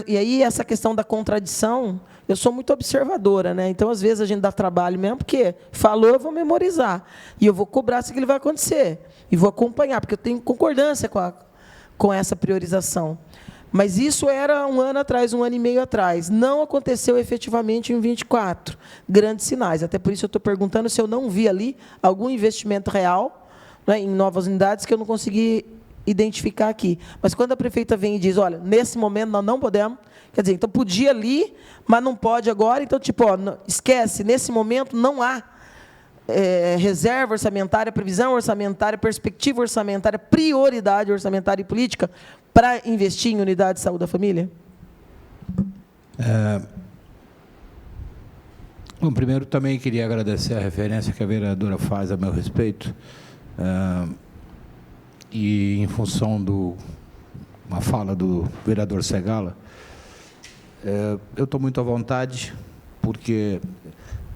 [SPEAKER 4] E aí essa questão da contradição, eu sou muito observadora, né? Então, às vezes, a gente dá trabalho mesmo, porque falou, eu vou memorizar. E eu vou cobrar se aquilo vai acontecer. E vou acompanhar, porque eu tenho concordância com com essa priorização. Mas isso era um ano atrás, um ano e meio atrás. Não aconteceu efetivamente em 24. Grandes sinais. Até por isso eu estou perguntando se eu não vi ali algum investimento real, né, em novas unidades que eu não consegui identificar aqui. Mas quando a prefeita vem e diz, olha, nesse momento nós não podemos, quer dizer, então podia ali, mas não pode agora, então, tipo, ó, esquece, nesse momento não há reserva orçamentária, previsão orçamentária, perspectiva orçamentária, prioridade orçamentária e política para investir em unidade de saúde da família?
[SPEAKER 2] Bom, primeiro, também queria agradecer a referência que a vereadora faz a meu respeito, e em função de uma fala do vereador Segala, eu estou muito à vontade, porque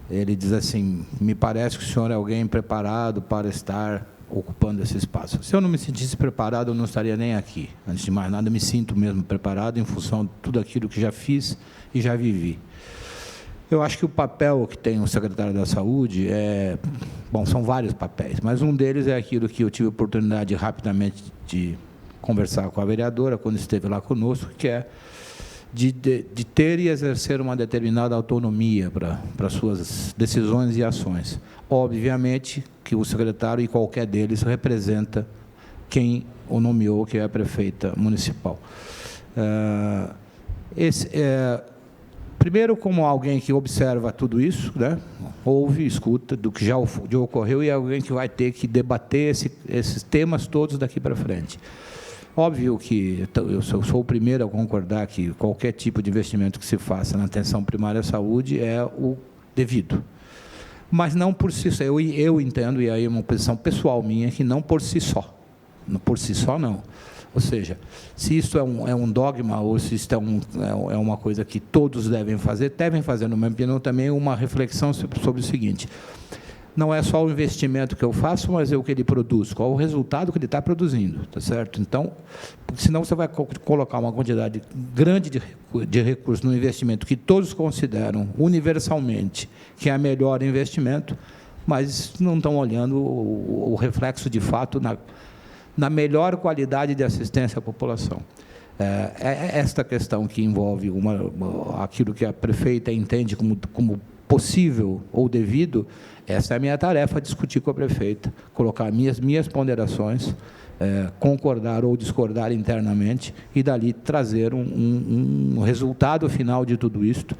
[SPEAKER 2] ele diz assim, me parece que o senhor é alguém preparado para estar ocupando esse espaço. Se eu não me sentisse preparado, eu não estaria nem aqui. Antes de mais nada, eu me sinto mesmo preparado em função de tudo aquilo que já fiz e já vivi. Eu acho que o papel que tem o secretário da Saúde bom, são vários papéis, mas um deles é aquilo que eu tive a oportunidade rapidamente de conversar com a vereadora, quando esteve lá conosco, que é de ter e exercer uma determinada autonomia para suas decisões e ações. Obviamente que o secretário e qualquer deles representa quem o nomeou, que é a prefeita municipal. Primeiro, como alguém que observa tudo isso, né, ouve, escuta do que já ocorreu, e é alguém que vai ter que debater esses temas todos daqui para frente. Óbvio que eu sou o primeiro a concordar que qualquer tipo de investimento que se faça na atenção primária à saúde é o devido. Mas não por si só. Eu entendo, e aí é uma posição pessoal minha, que não por si só. Por si só, não. Ou seja, se isso é um dogma ou se isso é uma coisa que todos devem fazer, no meu opinião, também uma reflexão sobre o seguinte: não é só o investimento que eu faço, mas é o que ele produz, qual o resultado que ele está produzindo, tá certo? Então, senão você vai colocar uma quantidade grande de recursos no investimento que todos consideram universalmente que é o melhor investimento, mas não estão olhando o reflexo de fato na melhor qualidade de assistência à população. É esta questão que envolve aquilo que a prefeita entende como possível ou devido. Essa é a minha tarefa, discutir com a prefeita, colocar minhas ponderações, concordar ou discordar internamente, e dali trazer um resultado final de tudo isto.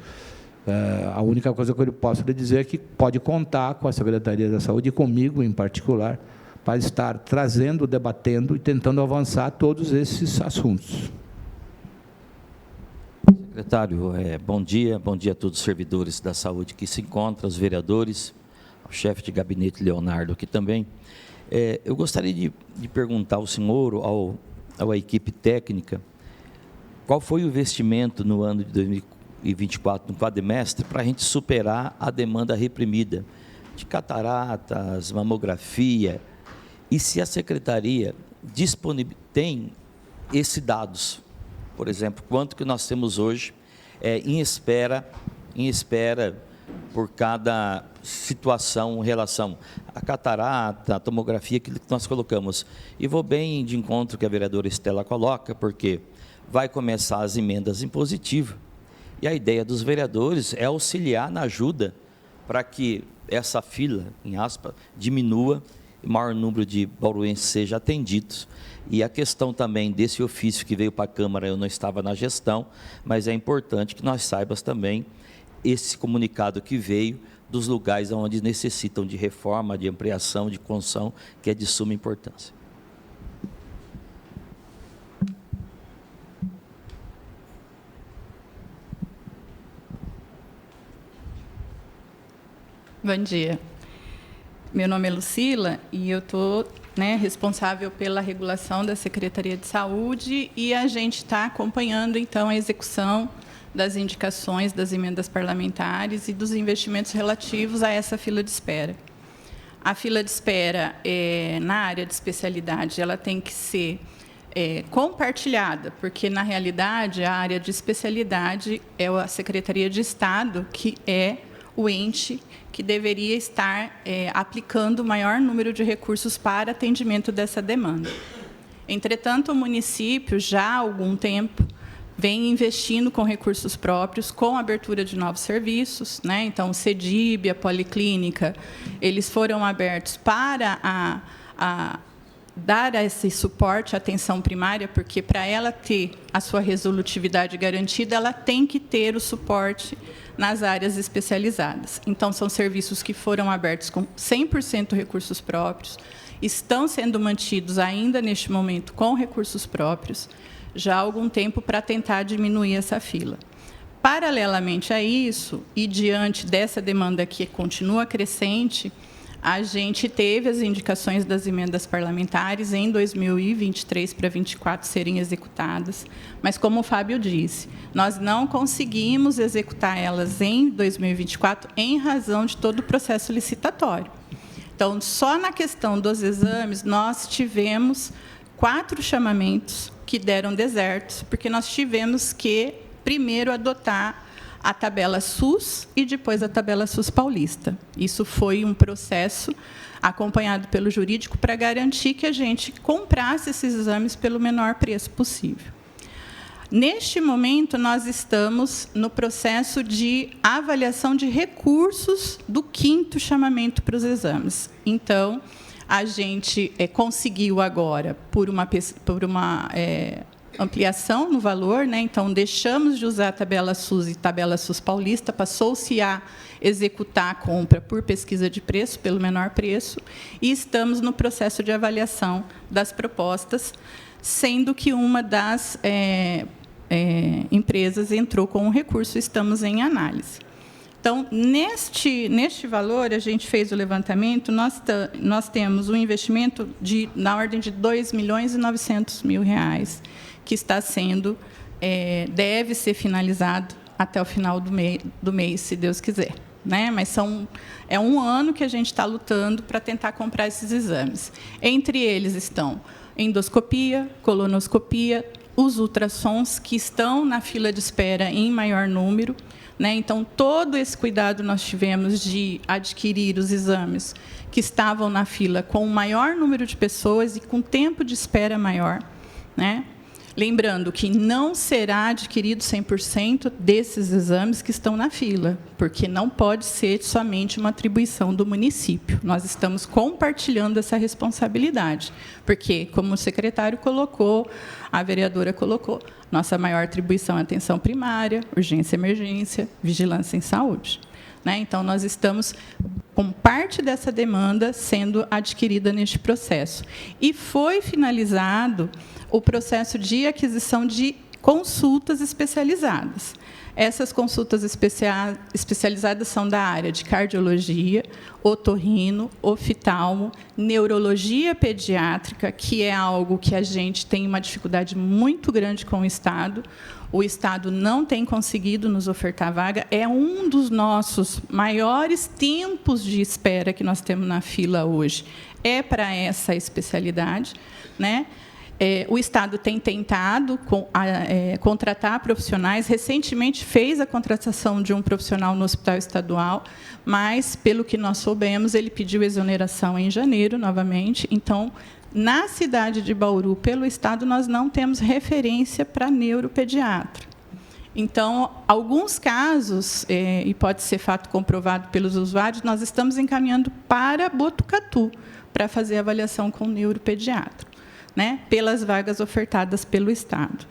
[SPEAKER 2] A única coisa que eu posso lhe dizer é que pode contar com a Secretaria da Saúde, e comigo em particular, para estar trazendo, debatendo e tentando avançar todos esses assuntos.
[SPEAKER 8] Secretário, bom dia a todos os servidores da saúde que se encontram, os vereadores, ao chefe de gabinete Leonardo aqui também. Eu gostaria de perguntar ao senhor, à equipe técnica, qual foi o investimento no ano de 2024, no quadrimestre, para a gente superar a demanda reprimida de cataratas, mamografia, e se a secretaria tem esses dados, por exemplo, quanto que nós temos hoje em espera por cada situação em relação à catarata, à tomografia, aquilo que nós colocamos. E vou bem de encontro que a vereadora Estela coloca, porque vai começar as emendas impositivas, e a ideia dos vereadores é auxiliar na ajuda para que essa fila, em aspas, diminua e o maior número de bauruenses seja atendidos. E a questão também desse ofício que veio para a Câmara, eu não estava na gestão, mas é importante que nós saibamos também esse comunicado que veio dos lugares onde necessitam de reforma, de ampliação, de construção, que é de suma importância.
[SPEAKER 9] Bom dia. Meu nome é Lucila e eu estou responsável pela regulação da Secretaria de Saúde, e a gente está acompanhando, então, a execução das indicações das emendas parlamentares e dos investimentos relativos a essa fila de espera. A fila de espera na área de especialidade, ela tem que ser compartilhada, porque, na realidade, a área de especialidade é a Secretaria de Estado, que é o ente que deveria estar aplicando o maior número de recursos para atendimento dessa demanda. Entretanto, o município, já há algum tempo, vem investindo com recursos próprios, com a abertura de novos serviços, né? Então, o CEDIB, a Policlínica, eles foram abertos para dar esse suporte à atenção primária, porque, para ela ter a sua resolutividade garantida, ela tem que ter o suporte nas áreas especializadas. Então, são serviços que foram abertos com 100% recursos próprios, estão sendo mantidos ainda neste momento com recursos próprios, já há algum tempo, para tentar diminuir essa fila. Paralelamente a isso, e diante dessa demanda que continua crescente, a gente teve as indicações das emendas parlamentares em 2023 para 2024 serem executadas, mas, como o Fábio disse, nós não conseguimos executar elas em 2024 em razão de todo o processo licitatório. Então, só na questão dos exames, nós tivemos 4 chamamentos que deram desertos, porque nós tivemos que, primeiro, adotar a tabela SUS e depois a tabela SUS paulista. Isso foi um processo acompanhado pelo jurídico para garantir que a gente comprasse esses exames pelo menor preço possível. Neste momento, nós estamos no processo de avaliação de recursos do 5º chamamento para os exames. Então, a gente conseguiu agora, por uma ampliação no valor, né? Então, deixamos de usar a tabela SUS e tabela SUS paulista, passou-se a executar a compra por pesquisa de preço, pelo menor preço, e estamos no processo de avaliação das propostas, sendo que uma das empresas entrou com um recurso, estamos em análise. Então, neste valor, a gente fez o levantamento, nós temos um investimento na ordem de R$ 2.900.000, que está sendo, deve ser finalizado até o final do mês, se Deus quiser, né? Mas é um ano que a gente está lutando para tentar comprar esses exames. Entre eles estão endoscopia, colonoscopia, os ultrassons, que estão na fila de espera em maior número, né? Então, todo esse cuidado nós tivemos de adquirir os exames que estavam na fila com o maior número de pessoas e com tempo de espera maior, né? Lembrando que não será adquirido 100% desses exames que estão na fila, porque não pode ser somente uma atribuição do município. Nós estamos compartilhando essa responsabilidade, porque, como o secretário colocou, a vereadora colocou, nossa maior atribuição é atenção primária, urgência e emergência, vigilância em saúde, né? Então, nós estamos com parte dessa demanda sendo adquirida neste processo. E foi finalizado o processo de aquisição de consultas especializadas. Essas consultas especializadas são da área de cardiologia, otorrino, oftalmo, neurologia pediátrica, que é algo que a gente tem uma dificuldade muito grande com o Estado. O Estado não tem conseguido nos ofertar vaga. É um dos nossos maiores tempos de espera que nós temos na fila hoje. É para essa especialidade, né? O Estado tem tentado contratar profissionais. Recentemente, fez a contratação de um profissional no Hospital Estadual, mas, pelo que nós soubemos, ele pediu exoneração em janeiro, novamente. Então, na cidade de Bauru, pelo Estado, nós não temos referência para neuropediatra. Então, alguns casos, e pode ser fato comprovado pelos usuários, nós estamos encaminhando para Botucatu, para fazer avaliação com neuropediatra, né, pelas vagas ofertadas pelo Estado,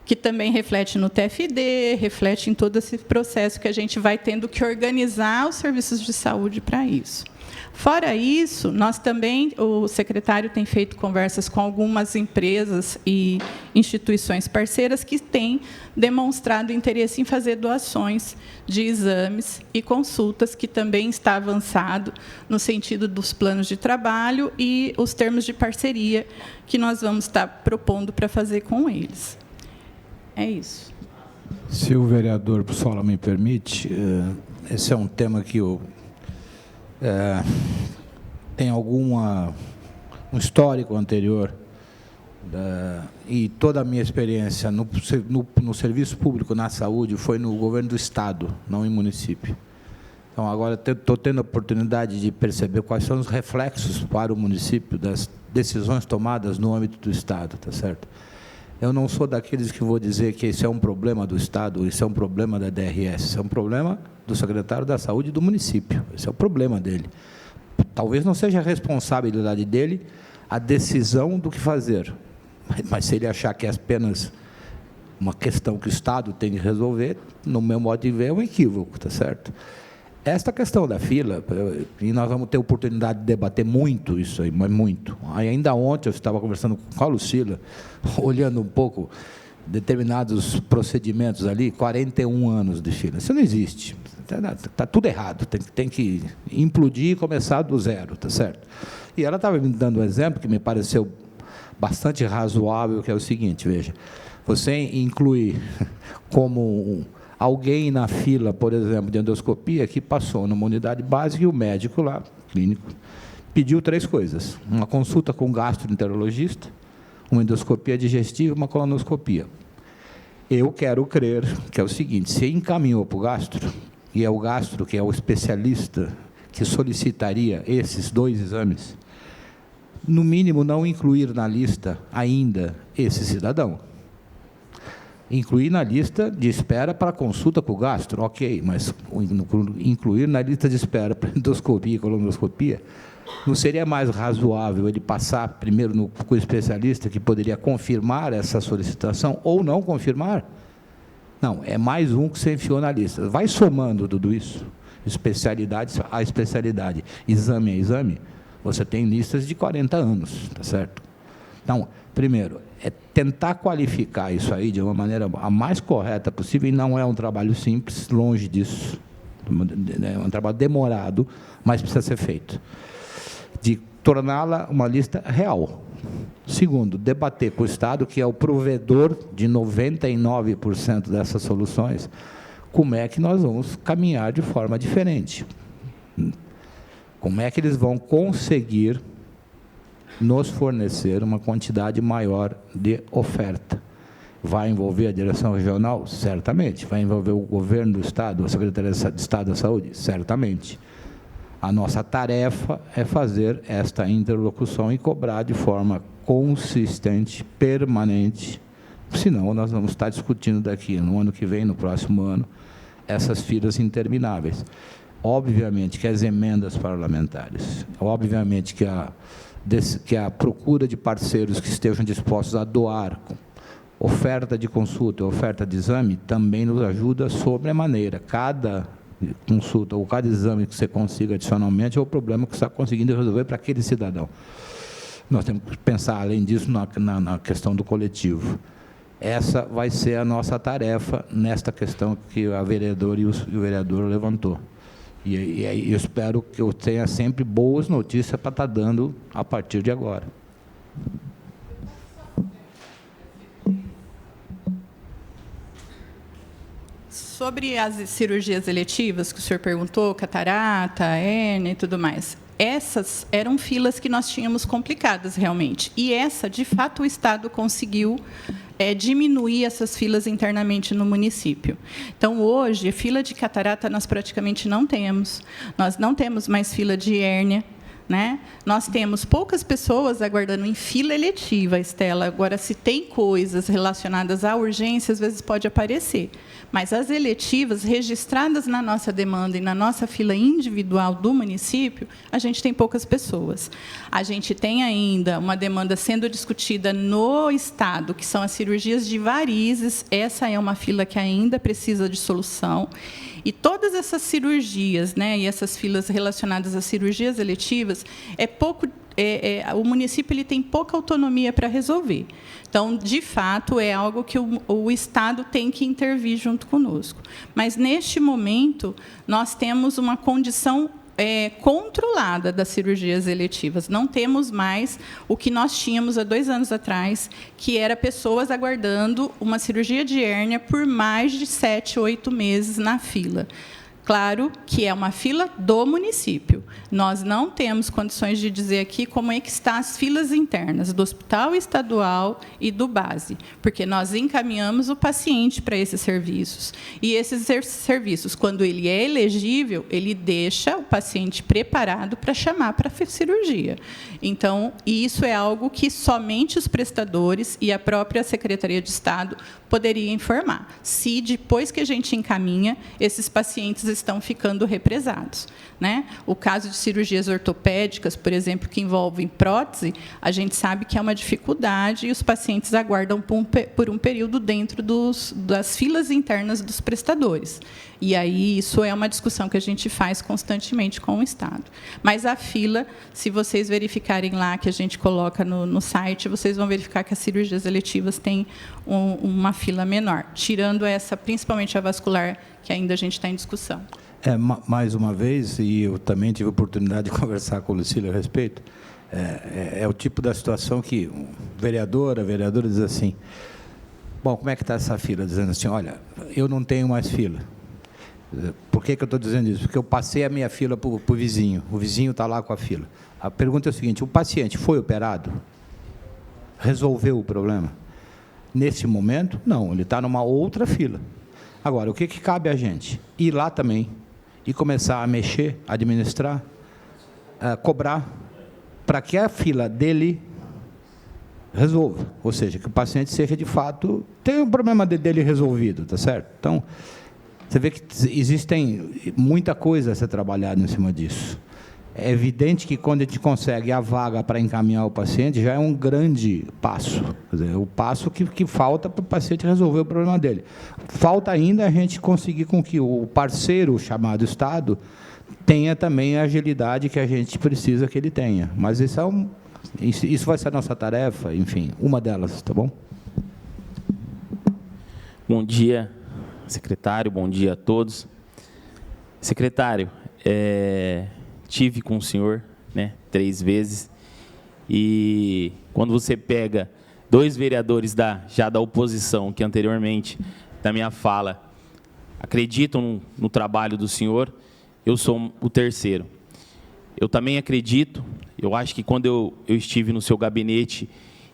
[SPEAKER 9] que também reflete no TFD, reflete em todo esse processo que a gente vai tendo que organizar os serviços de saúde para isso. Fora isso, nós também, o secretário tem feito conversas com algumas empresas e instituições parceiras que têm demonstrado interesse em fazer doações de exames e consultas, que também está avançado no sentido dos planos de trabalho e os termos de parceria que nós vamos estar propondo para fazer com eles. É isso.
[SPEAKER 2] Se o vereador Sola me permite, esse é um tema que eu tem um histórico anterior, e toda a minha experiência no serviço público, na saúde, foi no governo do Estado, não em município. Então, agora estou tendo a oportunidade de perceber quais são os reflexos para o município decisões tomadas no âmbito do Estado, tá certo? Eu não sou daqueles que vou dizer que esse é um problema do Estado, isso é um problema da DRS, isso é um problema do secretário da Saúde do município, esse é o problema dele. Talvez não seja a responsabilidade dele a decisão do que fazer, mas se ele achar que é apenas uma questão que o Estado tem que resolver, no meu modo de ver, é um equívoco, tá certo? Esta questão da fila, e nós vamos ter oportunidade de debater muito isso aí, mas muito. Ainda ontem eu estava conversando com a Lucila, olhando um pouco determinados procedimentos ali, 41 anos de fila. Isso não existe. Está tudo errado, tem que implodir e começar do zero, tá certo? E ela estava me dando um exemplo que me pareceu bastante razoável, que é o seguinte, veja, você inclui como alguém na fila, por exemplo, de endoscopia, que passou numa unidade básica e o médico lá, clínico, pediu 3 coisas: uma consulta com um gastroenterologista, uma endoscopia digestiva e uma colonoscopia. Eu quero crer que é o seguinte: se encaminhou para o gastro, e é o gastro que é o especialista que solicitaria esses 2 exames, no mínimo não incluir na lista ainda esse cidadão. Incluir na lista de espera para consulta com o gastro, ok, mas incluir na lista de espera para endoscopia e colonoscopia, não seria mais razoável ele passar primeiro com o especialista que poderia confirmar essa solicitação ou não confirmar? Não, é mais um que você enfiou na lista. Vai somando tudo isso, especialidade a especialidade, exame a exame, você tem listas de 40 anos, tá certo? Então, primeiro, é tentar qualificar isso aí de uma maneira a mais correta possível, e não é um trabalho simples, longe disso. É um trabalho demorado, mas precisa ser feito. De torná-la uma lista real. Segundo, debater com o Estado, que é o provedor de 99% dessas soluções, como é que nós vamos caminhar de forma diferente. Como é que eles vão conseguir nos fornecer uma quantidade maior de oferta. Vai envolver a direção regional? Certamente. Vai envolver o governo do Estado, a Secretaria de Estado da Saúde? Certamente. A nossa tarefa é fazer esta interlocução e cobrar de forma consistente, permanente, senão nós vamos estar discutindo daqui no ano que vem, no próximo ano, essas filas intermináveis. Obviamente que as emendas parlamentares, obviamente que a procura de parceiros que estejam dispostos a doar oferta de consulta, oferta de exame, também nos ajuda sobremaneira. Cada consulta ou cada exame que você consiga adicionalmente é o problema que você está conseguindo resolver para aquele cidadão. Nós temos que pensar, além disso, na questão do coletivo. Essa vai ser a nossa tarefa nesta questão que a vereadora e o vereador levantou. E eu espero que eu tenha sempre boas notícias para estar dando a partir de agora.
[SPEAKER 9] Sobre as cirurgias eletivas que o senhor perguntou, catarata, hérnia e tudo mais, essas eram filas que nós tínhamos complicadas realmente. E essa, de fato, o Estado conseguiu diminuir essas filas internamente no município. Então, hoje, fila de catarata nós praticamente não temos. Nós não temos mais fila de hérnia, né? Nós temos poucas pessoas aguardando em fila eletiva, Estela. Agora, se tem coisas relacionadas à urgência, às vezes pode aparecer. Mas as eletivas, registradas na nossa demanda e na nossa fila individual do município, a gente tem poucas pessoas. A gente tem ainda uma demanda sendo discutida no Estado, que são as cirurgias de varizes. Essa é uma fila que ainda precisa de solução. E todas essas cirurgias, né, e essas filas relacionadas às cirurgias eletivas, o município ele tem pouca autonomia para resolver. Então, de fato, é algo que o Estado tem que intervir junto conosco. Mas, neste momento, nós temos uma condição controlada das cirurgias eletivas. Não temos mais o que nós tínhamos há 2 anos atrás, que era pessoas aguardando uma cirurgia de hérnia por mais de 7, 8 meses na fila. Claro que é uma fila do município. Nós não temos condições de dizer aqui como é que estão as filas internas do hospital estadual e do base, porque nós encaminhamos o paciente para esses serviços. E esses serviços, quando ele é elegível, ele deixa o paciente preparado para chamar para a cirurgia. Então, isso é algo que somente os prestadores e a própria Secretaria de Estado poderia informar, se depois que a gente encaminha, esses pacientes estão ficando represados, né? O caso de cirurgias ortopédicas, por exemplo, que envolvem prótese, a gente sabe que é uma dificuldade e os pacientes aguardam por um período dentro das filas internas dos prestadores. E aí isso é uma discussão que a gente faz constantemente com o Estado. Mas a fila, se vocês verificarem lá, que a gente coloca no site, vocês vão verificar que as cirurgias eletivas têm uma fila menor, tirando essa, principalmente a vascular, que ainda a gente está em discussão.
[SPEAKER 2] Mais uma vez, e eu também tive a oportunidade de conversar com a Lucília a respeito, é o tipo da situação que a vereadora diz assim, bom, como é que está essa fila? Dizendo assim, olha, eu não tenho mais fila. Por que eu estou dizendo isso? Porque eu passei a minha fila para o vizinho está lá com a fila. A pergunta é o seguinte, o paciente foi operado? Resolveu o problema? Nesse momento, não, ele está numa outra fila. Agora, o que cabe a gente? Ir lá também e começar a mexer, administrar, cobrar, para que a fila dele resolva. Ou seja, que o paciente seja, de fato, tenha o problema dele resolvido, tá certo? Então, você vê que existem muita coisa a ser trabalhada em cima disso. É evidente que, quando a gente consegue a vaga para encaminhar o paciente, já é um grande passo. Quer dizer, o passo que falta para o paciente resolver o problema dele. Falta ainda a gente conseguir com que o parceiro, chamado Estado, tenha também a agilidade que a gente precisa que ele tenha. Mas isso vai ser a nossa tarefa, enfim, uma delas, tá bom?
[SPEAKER 1] Bom dia, secretário, bom dia a todos. Secretário, tive com o senhor, né, 3 vezes, e quando você pega 2 vereadores já da oposição, que anteriormente, da minha fala, acreditam no trabalho do senhor, eu sou o terceiro. Eu também acredito, eu acho que quando eu estive no seu gabinete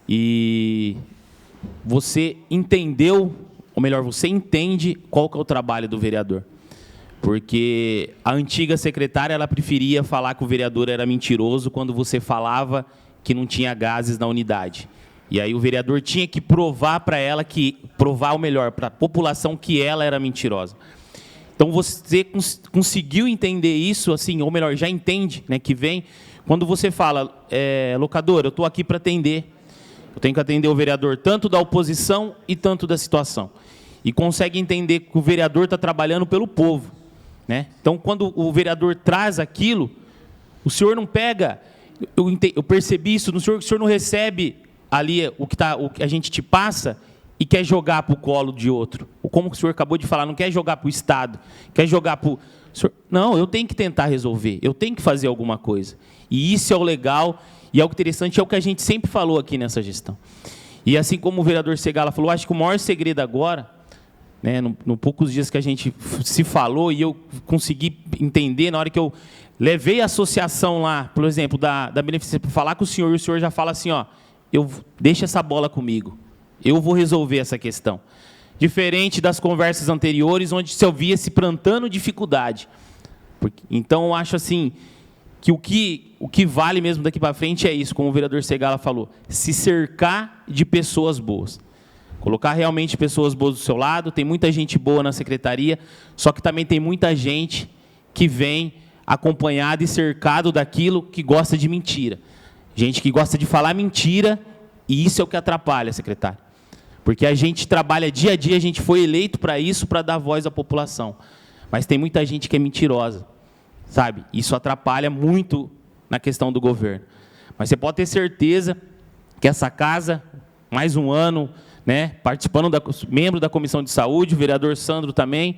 [SPEAKER 1] e você entendeu, ou melhor, você entende qual que é o trabalho do vereador. Porque a antiga secretária, ela preferia falar que o vereador era mentiroso quando você falava que não tinha gases na unidade. E aí o vereador tinha que provar para ela, provar o melhor, para a população, que ela era mentirosa. Então você conseguiu entender isso, assim, ou melhor, já entende, né, que vem, quando você fala, locador, eu estou aqui para atender. Eu tenho que atender o vereador tanto da oposição e tanto da situação. E consegue entender que o vereador está trabalhando pelo povo, né? Então, quando o vereador traz aquilo, o senhor não pega, eu percebi isso, o senhor não recebe ali o que a gente te passa e quer jogar para o colo de outro. Ou como o senhor acabou de falar, não quer jogar para o Estado, quer jogar para o... Não, eu tenho que tentar resolver, eu tenho que fazer alguma coisa. E isso é o legal e é o interessante, é o que a gente sempre falou aqui nessa gestão. E assim como o vereador Segala falou, acho que o maior segredo agora, né, no poucos dias que a gente se falou e eu consegui entender, na hora que eu levei a associação lá, por exemplo, da Beneficência, para falar com o senhor, e o senhor já fala assim, ó, deixa essa bola comigo, eu vou resolver essa questão. Diferente das conversas anteriores, onde se ouvia se plantando dificuldade. Então, eu acho assim, que o que vale mesmo daqui para frente é isso, como o vereador Segala falou, se cercar de pessoas boas. Colocar realmente pessoas boas do seu lado, tem muita gente boa na secretaria, só que também tem muita gente que vem acompanhada e cercado daquilo que gosta de mentira. Gente que gosta de falar mentira, e isso é o que atrapalha, secretário. Porque a gente trabalha dia a dia, a gente foi eleito para isso, para dar voz à população. Mas tem muita gente que é mentirosa, sabe? Isso atrapalha muito na questão do governo. Mas você pode ter certeza que essa casa, mais um ano, né, participando, membro da Comissão de Saúde, o vereador Sandro também,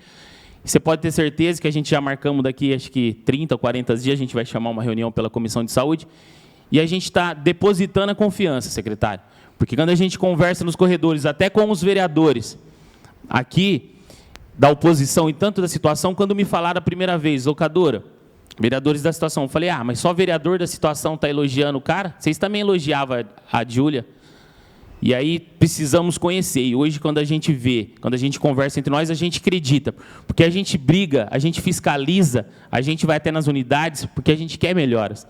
[SPEAKER 1] você pode ter certeza que a gente já marcamos daqui, acho que 30 ou 40 dias, a gente vai chamar uma reunião pela Comissão de Saúde, e a gente está depositando a confiança, secretário. Porque quando a gente conversa nos corredores, até com os vereadores, aqui, da oposição e tanto da situação, quando me falaram a primeira vez, locadora, vereadores da situação, eu falei, mas só vereador da situação está elogiando o cara? Vocês também elogiavam a Júlia? E aí precisamos conhecer. E hoje, quando a gente vê, quando a gente conversa entre nós, a gente acredita. Porque a gente briga, a gente fiscaliza, a gente vai até nas unidades, porque a gente quer melhoras.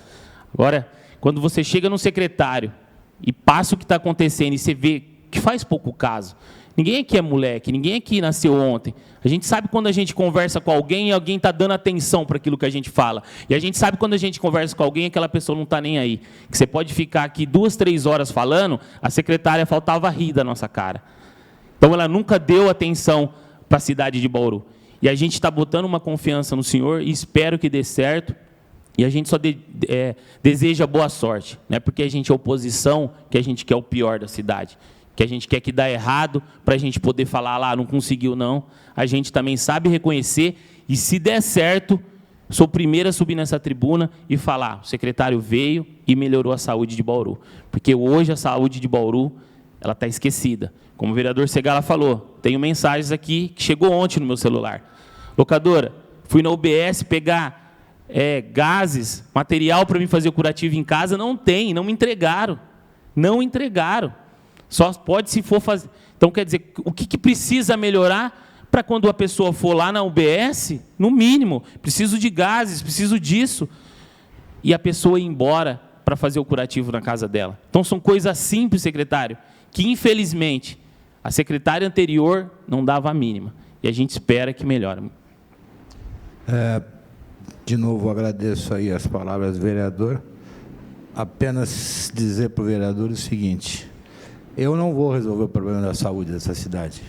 [SPEAKER 1] Agora, quando você chega no secretário e passa o que está acontecendo e você vê que faz pouco caso. Ninguém aqui é moleque, ninguém aqui nasceu ontem. A gente sabe quando a gente conversa com alguém e alguém está dando atenção para aquilo que a gente fala. E a gente sabe quando a gente conversa com alguém, aquela pessoa não está nem aí. Que você pode ficar aqui 2, 3 horas falando, a secretária faltava rir da nossa cara. Então, ela nunca deu atenção para a cidade de Bauru. E a gente está botando uma confiança no senhor e espero que dê certo. E a gente só deseja boa sorte. Não é porque a gente é oposição que a gente quer o pior da cidade. Que a gente quer que dá errado para a gente poder falar lá, não conseguiu não. A gente também sabe reconhecer e se der certo, sou o primeiro a subir nessa tribuna e falar, o secretário veio e melhorou a saúde de Bauru. Porque hoje a saúde de Bauru, ela está esquecida. Como o vereador Segala falou, tenho mensagens aqui que chegou ontem no meu celular. Locadora, fui na UBS pegar gases, material para mim fazer o curativo em casa, não tem, não me entregaram. Não entregaram. Só pode se for fazer. Então, quer dizer, o que precisa melhorar para quando a pessoa for lá na UBS, no mínimo, preciso de gases, preciso disso, e a pessoa ir embora para fazer o curativo na casa dela. Então, são coisas simples, secretário, que, infelizmente, a secretária anterior não dava a mínima. E a gente espera que melhore.
[SPEAKER 2] De novo, agradeço aí as palavras do vereador. Apenas dizer para o vereador o seguinte... Eu não vou resolver o problema da saúde dessa cidade.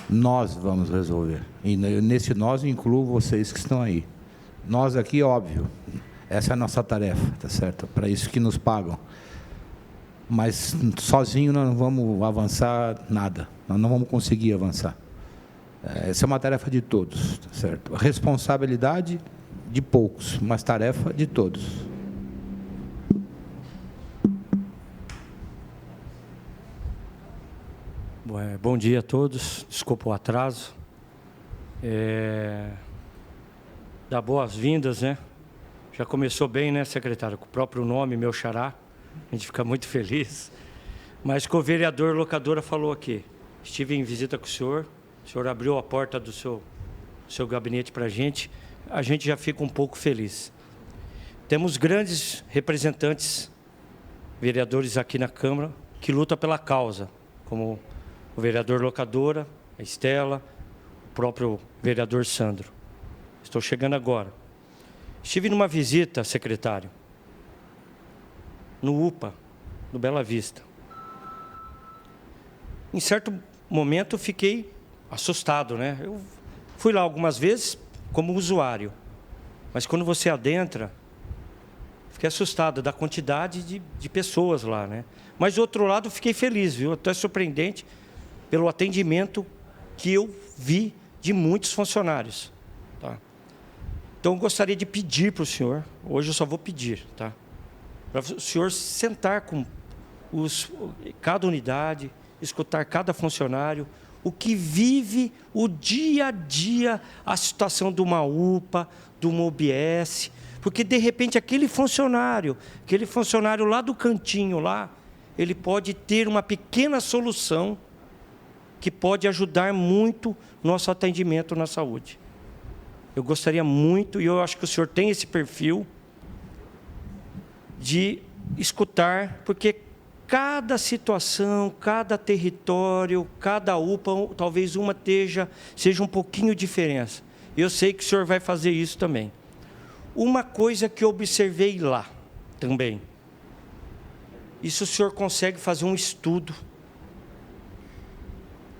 [SPEAKER 2] Nós vamos resolver. E nesse nós incluo vocês que estão aí. Nós aqui, óbvio, essa é a nossa tarefa, tá certo? Para isso que nos pagam. Mas sozinho nós não vamos avançar nada. Nós não vamos conseguir avançar. Essa é uma tarefa de todos, tá certo? Responsabilidade de poucos, mas tarefa de todos.
[SPEAKER 10] Bom dia a todos, desculpa o atraso. Dar boas-vindas, né? Já começou bem, né, secretário? Com o próprio nome, meu xará, a gente fica muito feliz. Mas que o vereador locadora falou aqui, estive em visita com o senhor abriu a porta do seu gabinete para a gente já fica um pouco feliz. Temos grandes representantes, vereadores aqui na Câmara, que lutam pela causa, como o vereador locadora, a Estela, o próprio vereador Sandro. Estou chegando agora. Estive numa visita, secretário, no UPA, no Bela Vista. Em certo momento, fiquei assustado, né? Eu fui lá algumas vezes como usuário, mas quando você adentra, fiquei assustado da quantidade de pessoas lá, né? Mas, do outro lado, fiquei feliz, viu? Até surpreendente pelo atendimento que eu vi de muitos funcionários. Tá? Então, eu gostaria de pedir para o senhor, hoje eu só vou pedir, tá? Para o senhor sentar com cada unidade, escutar cada funcionário, o que vive o dia a dia, a situação de uma UPA, de uma OBS, porque, de repente, aquele funcionário lá do cantinho, lá, ele pode ter uma pequena solução que pode ajudar muito nosso atendimento na saúde. Eu gostaria muito, e eu acho que o senhor tem esse perfil, de escutar, porque cada situação, cada território, cada UPA, talvez uma seja um pouquinho diferença. Eu sei que o senhor vai fazer isso também. Uma coisa que eu observei lá também, isso o senhor consegue fazer um estudo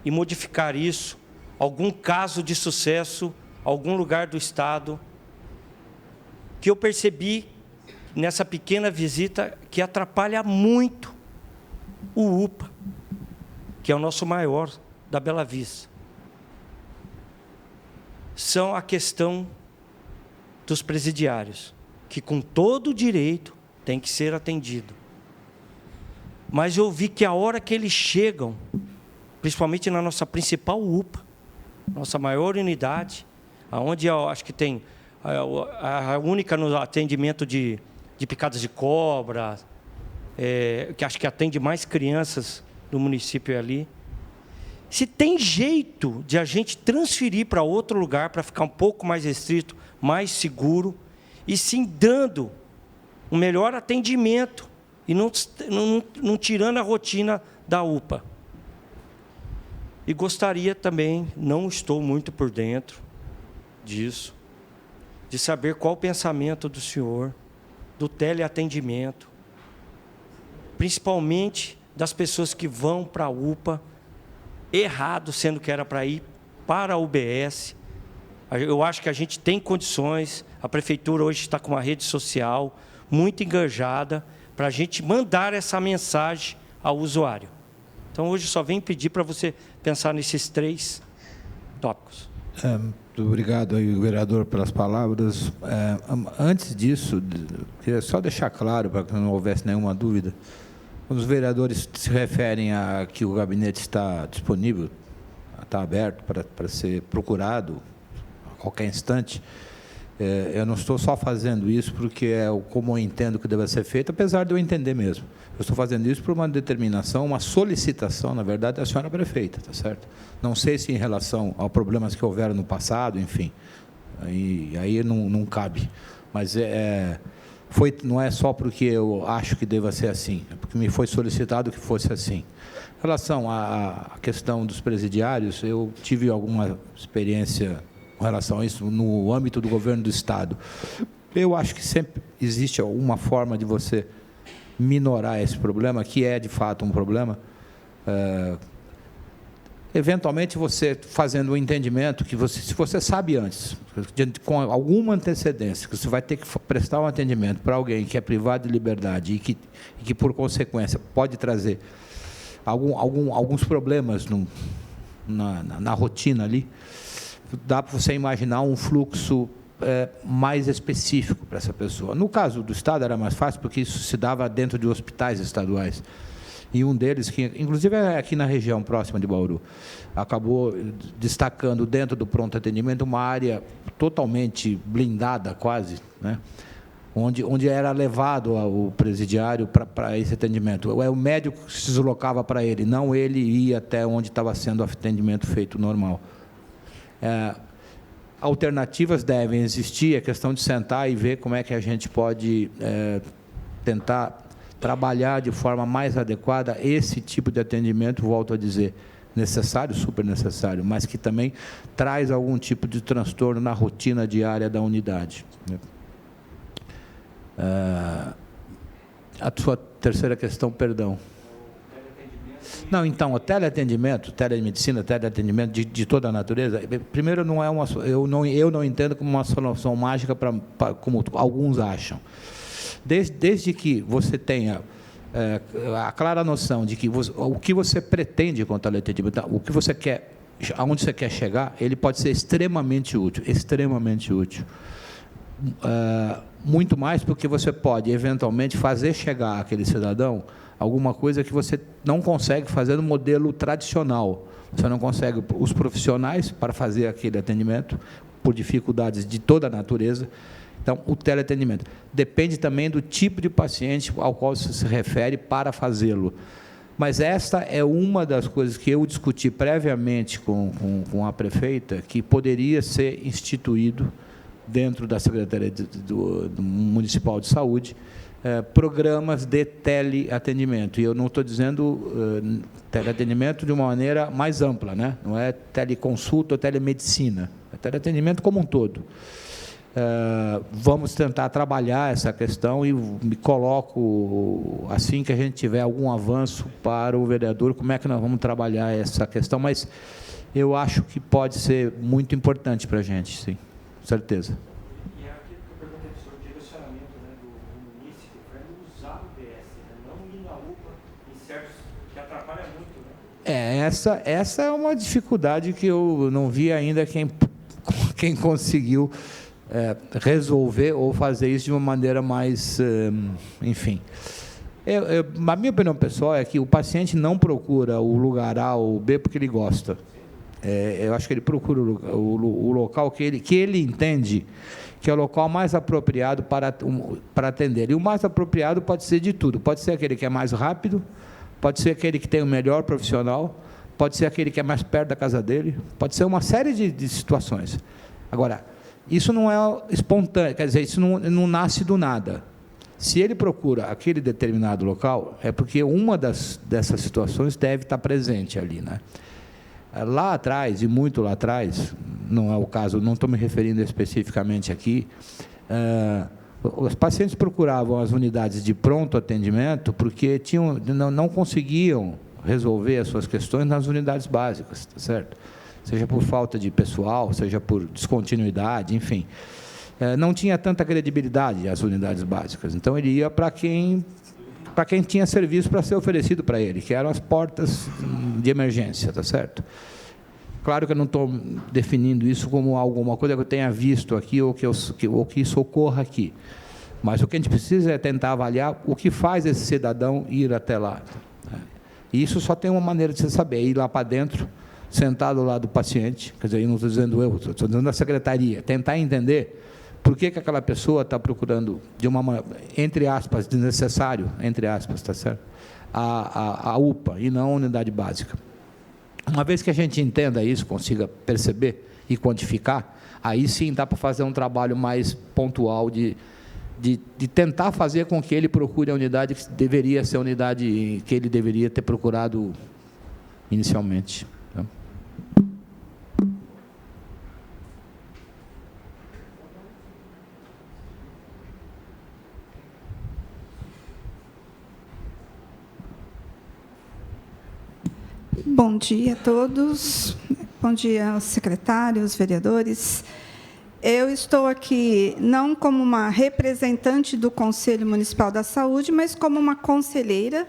[SPEAKER 10] e modificar isso, algum caso de sucesso, algum lugar do estado, que eu percebi nessa pequena visita que atrapalha muito o UPA, que é o nosso maior da Bela Vista. São a questão dos presidiários, que com todo o direito tem que ser atendido. Mas eu vi que a hora que eles chegam, principalmente na nossa principal UPA, nossa maior unidade, onde eu acho que tem a única no atendimento de picadas de cobra, que acho que atende mais crianças do município ali. Se tem jeito de a gente transferir para outro lugar, para ficar um pouco mais restrito, mais seguro, e sim dando um melhor atendimento, e não tirando a rotina da UPA. E gostaria também, não estou muito por dentro disso, de saber qual o pensamento do senhor, do teleatendimento, principalmente das pessoas que vão para a UPA, errado, sendo que era para ir para a UBS. Eu acho que a gente tem condições, a prefeitura hoje está com uma rede social muito engajada para a gente mandar essa mensagem ao usuário. Então, hoje só venho pedir para você pensar nesses 3 tópicos.
[SPEAKER 2] Muito obrigado, aí, vereador, pelas palavras. Antes disso, queria só deixar claro, para que não houvesse nenhuma dúvida, quando os vereadores se referem a que o gabinete está disponível, está aberto para ser procurado a qualquer instante, eu não estou só fazendo isso porque é como eu entendo que deve ser feito, apesar de eu entender mesmo. Eu estou fazendo isso por uma determinação, uma solicitação, na verdade, da senhora prefeita, tá certo? Não sei se em relação a problemas que houveram no passado, enfim, aí não cabe, mas não é só porque eu acho que deva ser assim, é porque me foi solicitado que fosse assim. Em relação à questão dos presidiários, eu tive alguma experiência com relação a isso no âmbito do governo do Estado. Eu acho que sempre existe alguma forma de você minorar esse problema, que é, de fato, um problema. Eventualmente, você fazendo um entendimento que se você sabe antes, com alguma antecedência, que você vai ter que prestar um atendimento para alguém que é privado de liberdade e que por consequência, pode trazer alguns problemas na rotina ali, dá para você imaginar um fluxo mais específico para essa pessoa. No caso do Estado era mais fácil, porque isso se dava dentro de hospitais estaduais. E um deles, que inclusive é aqui na região próxima de Bauru, acabou destacando dentro do pronto atendimento uma área totalmente blindada, quase, né? onde era levado o presidiário para esse atendimento. O médico se deslocava para ele, não ele ia até onde estava sendo o atendimento feito normal. Alternativas devem existir, é questão de sentar e ver como é que a gente pode tentar trabalhar de forma mais adequada esse tipo de atendimento, volto a dizer, necessário, super necessário, mas que também traz algum tipo de transtorno na rotina diária da unidade. A sua terceira questão, perdão. Não, então, o teleatendimento, telemedicina, teleatendimento de toda a natureza, primeiro, eu não entendo como uma solução mágica, como alguns acham. Desde que você tenha a clara noção de que o que você pretende com o teleatendimento, o que você quer, aonde você quer chegar, ele pode ser extremamente útil, extremamente útil. Muito mais porque você pode, eventualmente, fazer chegar àquele cidadão alguma coisa que você não consegue fazer no modelo tradicional. Você não consegue os profissionais para fazer aquele atendimento, por dificuldades de toda a natureza. Então, o teleatendimento depende também do tipo de paciente ao qual você se refere para fazê-lo. Mas esta é uma das coisas que eu discuti previamente com a prefeita, que poderia ser instituído dentro da Secretaria do Municipal de Saúde, programas de teleatendimento. E eu não estou dizendo teleatendimento de uma maneira mais ampla, né? Não é teleconsulta ou telemedicina, é teleatendimento como um todo. Vamos tentar trabalhar essa questão e me coloco, assim que a gente tiver algum avanço para o vereador, como é que nós vamos trabalhar essa questão, mas eu acho que pode ser muito importante para a gente, sim, com certeza.
[SPEAKER 10] E é aquilo que eu perguntei para o senhor, o direcionamento, né, do município, para ele usar o BS, né, não ir na UPA em certos, que atrapalha muito, né?
[SPEAKER 2] Essa é uma dificuldade que eu não vi ainda quem conseguiu resolver ou fazer isso de uma maneira mais, enfim. A minha opinião pessoal é que o paciente não procura o lugar A ou B porque ele gosta. eu acho que ele procura o local que ele entende que é o local mais apropriado para atender. E o mais apropriado pode ser de tudo. Pode ser aquele que é mais rápido, pode ser aquele que tem o melhor profissional, pode ser aquele que é mais perto da casa dele, pode ser uma série de situações. Agora, isso não é espontâneo, quer dizer, isso não nasce do nada. Se ele procura aquele determinado local, é porque uma dessas situações deve estar presente ali, né? Lá atrás, e muito lá atrás, não é o caso, não estou me referindo especificamente aqui, os pacientes procuravam as unidades de pronto atendimento porque não conseguiam resolver as suas questões nas unidades básicas, tá certo? Seja por falta de pessoal, seja por descontinuidade, enfim. Não tinha tanta credibilidade as unidades básicas. Então, ele ia para quem tinha serviço para ser oferecido para ele, que eram as portas de emergência, tá certo? Claro que eu não estou definindo isso como alguma coisa que eu tenha visto aqui ou que isso ocorra aqui. Mas o que a gente precisa é tentar avaliar o que faz esse cidadão ir até lá. E isso só tem uma maneira de você saber, ir lá para dentro, sentado ao lado do paciente, quer dizer, eu não estou dizendo eu, estou dizendo a secretaria, tentar entender por que aquela pessoa está procurando, de uma maneira, entre aspas, desnecessário, entre aspas, está certo? A UPA e não a unidade básica. Uma vez que a gente entenda isso, consiga perceber e quantificar, aí sim dá para fazer um trabalho mais pontual de tentar fazer com que ele procure a unidade que deveria ser a unidade que ele deveria ter procurado inicialmente.
[SPEAKER 11] Bom dia a todos, bom dia aos secretários, vereadores. Eu estou aqui não como uma representante do Conselho Municipal da Saúde, mas como uma conselheira,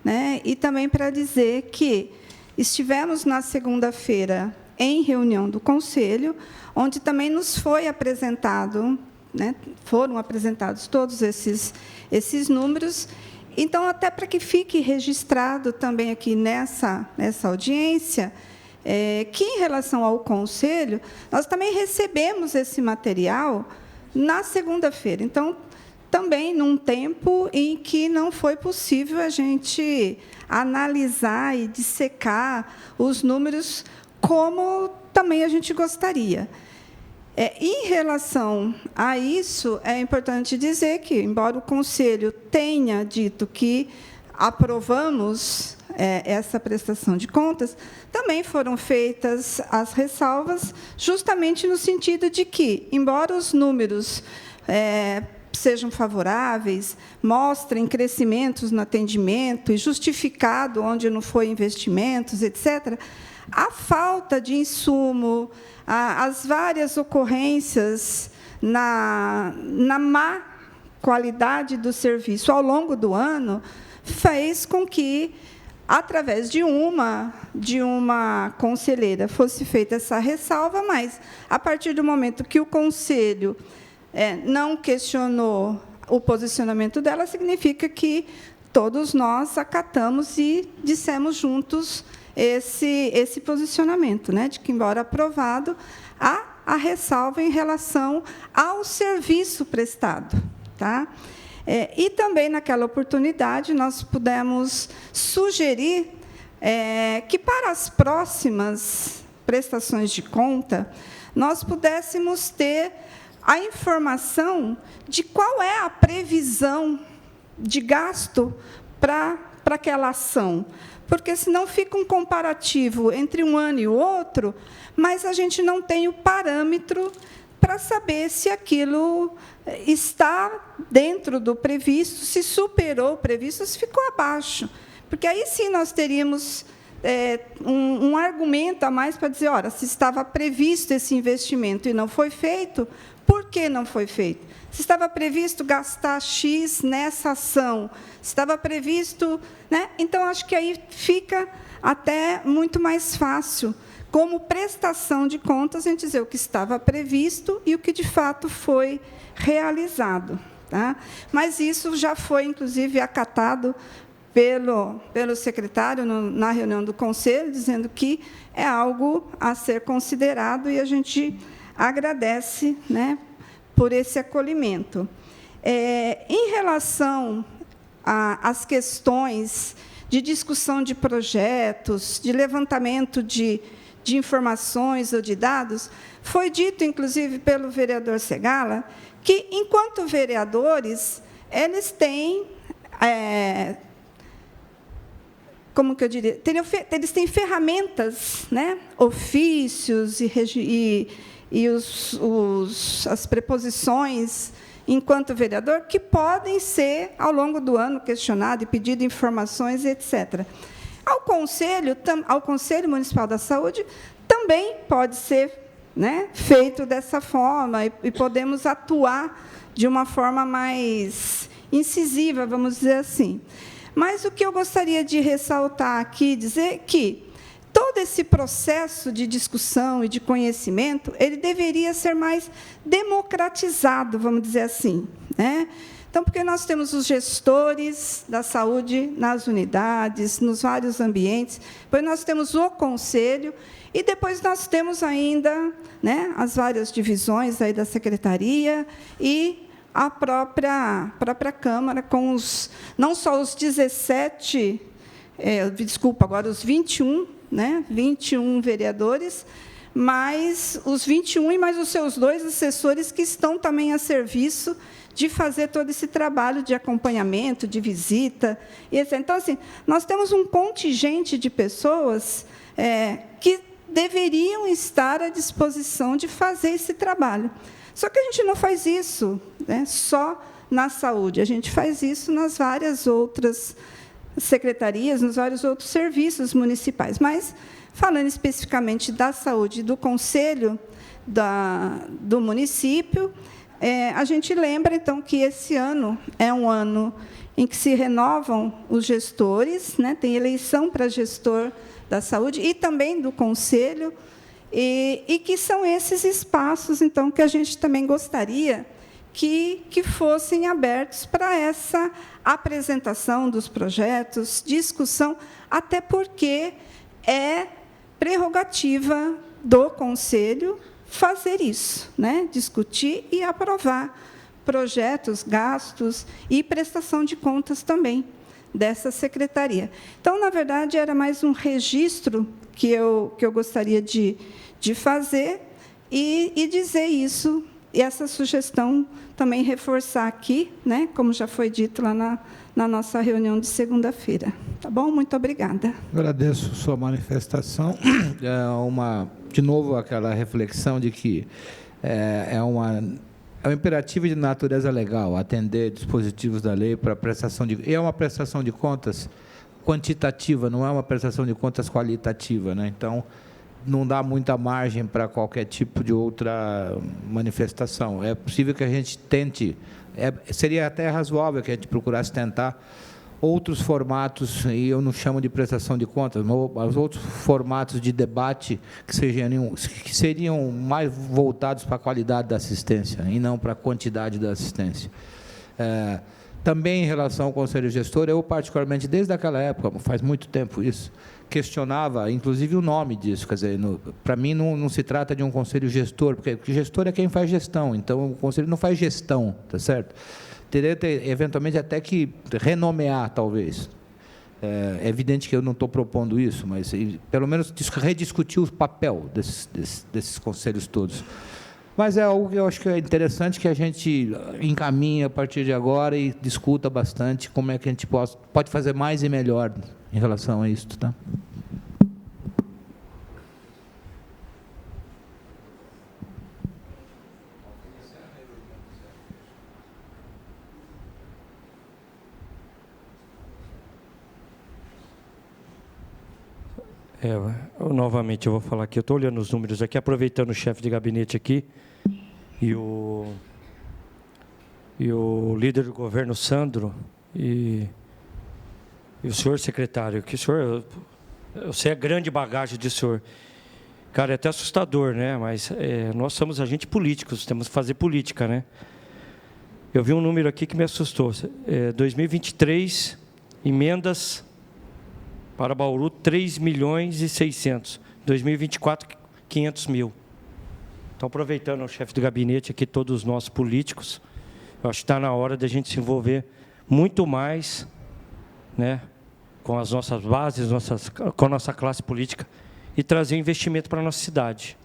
[SPEAKER 11] né? E também para dizer que estivemos na segunda-feira em reunião do Conselho, onde também nos foi apresentado, né? Foram apresentados todos esses números. Então, até para que fique registrado também aqui nessa audiência, que, em relação ao Conselho, nós também recebemos esse material na segunda-feira. Então, também num tempo em que não foi possível a gente analisar e dissecar os números como também a gente gostaria. Em relação a isso, é importante dizer que, embora o Conselho tenha dito que aprovamos essa prestação de contas, também foram feitas as ressalvas, justamente no sentido de que, embora os números sejam favoráveis, mostrem crescimentos no atendimento e justificado onde não foi investimentos, etc., a falta de insumo, as várias ocorrências na má qualidade do serviço ao longo do ano fez com que, através de uma conselheira, fosse feita essa ressalva, mas, a partir do momento que o Conselho não questionou o posicionamento dela, significa que todos nós acatamos e dissemos juntos esse posicionamento, né, de que, embora aprovado, há a ressalva em relação ao serviço prestado. Tá? E também, naquela oportunidade, nós pudemos sugerir que, para as próximas prestações de conta, nós pudéssemos ter a informação de qual é a previsão de gasto para aquela ação, porque senão fica um comparativo entre um ano e o outro, mas a gente não tem o parâmetro para saber se aquilo está dentro do previsto, se superou o previsto, se ficou abaixo. Porque aí sim nós teríamos um argumento a mais para dizer, ora, se estava previsto esse investimento e não foi feito, por que não foi feito? Se estava previsto gastar X nessa ação, se estava previsto, né? Então, acho que aí fica até muito mais fácil, como prestação de contas, a gente dizer o que estava previsto e o que, de fato, foi realizado. Tá? Mas isso já foi, inclusive, acatado pelo secretário na reunião do Conselho, dizendo que é algo a ser considerado, e a gente agradece, né, por esse acolhimento. Em relação às questões de discussão de projetos, de levantamento de informações ou de dados, foi dito, inclusive, pelo vereador Segala, que, enquanto vereadores, eles têm, como que eu diria, eles têm ferramentas, né, ofícios e as preposições, enquanto vereador, que podem ser, ao longo do ano, questionado e pedido informações, etc. Ao Conselho Municipal da Saúde, também pode ser, né, feito dessa forma, e podemos atuar de uma forma mais incisiva, vamos dizer assim. Mas o que eu gostaria de ressaltar aqui, dizer que todo esse processo de discussão e de conhecimento, ele deveria ser mais democratizado, vamos dizer assim, né? Então, porque nós temos os gestores da saúde nas unidades, nos vários ambientes, depois nós temos o conselho, e depois nós temos ainda, né, as várias divisões aí da secretaria e a própria Câmara, com não só os 17, agora os 21, né, 21 vereadores, mais os 21 e mais os seus 2 assessores que estão também a serviço de fazer todo esse trabalho de acompanhamento, de visita, etc. Então, assim, nós temos um contingente de pessoas que deveriam estar à disposição de fazer esse trabalho. Só que a gente não faz isso, né, só na saúde, a gente faz isso nas várias outras secretarias, nos vários outros serviços municipais. Mas, falando especificamente da saúde do Conselho do município, a gente lembra, então, que esse ano é um ano em que se renovam os gestores, né, tem eleição para gestor da saúde e também do Conselho, e que são esses espaços, então, que a gente também gostaria que fossem abertos para essa apresentação dos projetos, discussão, até porque é prerrogativa do Conselho fazer isso, né? Discutir e aprovar projetos, gastos e prestação de contas também dessa secretaria. Então, na verdade, era mais um registro que eu gostaria de fazer e dizer isso, e essa sugestão também reforçar aqui, né, como já foi dito lá na nossa reunião de segunda-feira. Tá bom? Muito obrigada.
[SPEAKER 2] Agradeço sua manifestação. De novo, aquela reflexão de que é um imperativo de natureza legal atender dispositivos da lei para prestação de... E é uma prestação de contas quantitativa, não é uma prestação de contas qualitativa, né? Então, não dá muita margem para qualquer tipo de outra manifestação. É possível que a gente tente, seria até razoável que a gente procurasse tentar outros formatos, e eu não chamo de prestação de contas, mas outros formatos de debate que seriam mais voltados para a qualidade da assistência e não para a quantidade da assistência. Também em relação ao Conselho Gestor, eu particularmente, desde aquela época, faz muito tempo isso, questionava, inclusive, o nome disso. Quer dizer, para mim, não se trata de um Conselho Gestor, porque gestor é quem faz gestão, então o Conselho não faz gestão, tá certo? Teria, eventualmente, até que renomear, talvez. É evidente que eu não estou propondo isso, mas, pelo menos, rediscutir o papel desses conselhos todos. Mas é algo que eu acho que é interessante, que a gente encaminha a partir de agora e discuta bastante como é que a gente pode fazer mais e melhor em relação a isso, tá?
[SPEAKER 10] Novamente, eu vou falar aqui, eu estou olhando os números aqui, aproveitando o chefe de gabinete aqui, e o líder do governo, Sandro, e o senhor secretário, que o senhor, eu sei a grande bagagem do senhor. Cara, é até assustador, né? Mas nós somos agentes políticos, temos que fazer política, né? Eu vi um número aqui que me assustou. 2023, Emendas para Bauru, 3.600.000. 2024, 500 mil. Então, aproveitando o chefe do gabinete aqui, todos nós políticos, eu acho que está na hora de a gente se envolver muito mais, né, com as nossas bases, com a nossa classe política e trazer investimento para a nossa cidade.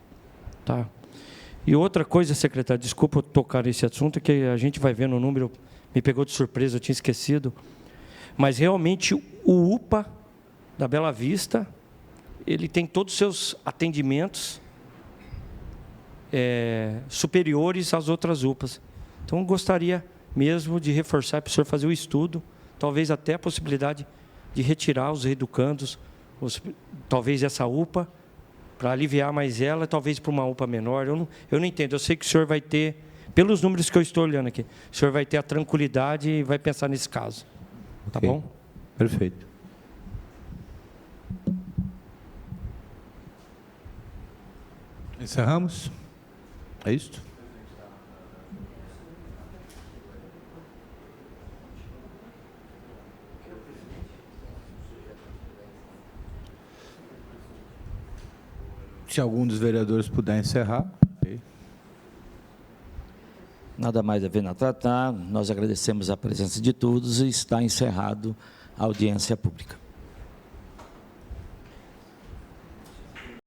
[SPEAKER 10] Tá? E outra coisa, secretário, desculpa eu tocar nesse assunto, que a gente vai vendo o número, me pegou de surpresa, eu tinha esquecido, mas realmente o UPA da Bela Vista, ele tem todos os seus atendimentos superiores às outras UPAs. Então, gostaria mesmo de reforçar para o senhor fazer o estudo, talvez até a possibilidade de retirar os reeducandos, talvez essa UPA, para aliviar mais ela, talvez para uma UPA menor. Eu não entendo, eu sei que o senhor vai ter, pelos números que eu estou olhando aqui, o senhor vai ter a tranquilidade e vai pensar nesse caso. Tá
[SPEAKER 2] Ok.
[SPEAKER 10] bom?
[SPEAKER 2] Perfeito. Encerramos? É isto? Se algum dos vereadores puder encerrar. Ok.
[SPEAKER 8] Nada mais a ver a tratar. Nós agradecemos a presença de todos e está encerrado a audiência pública.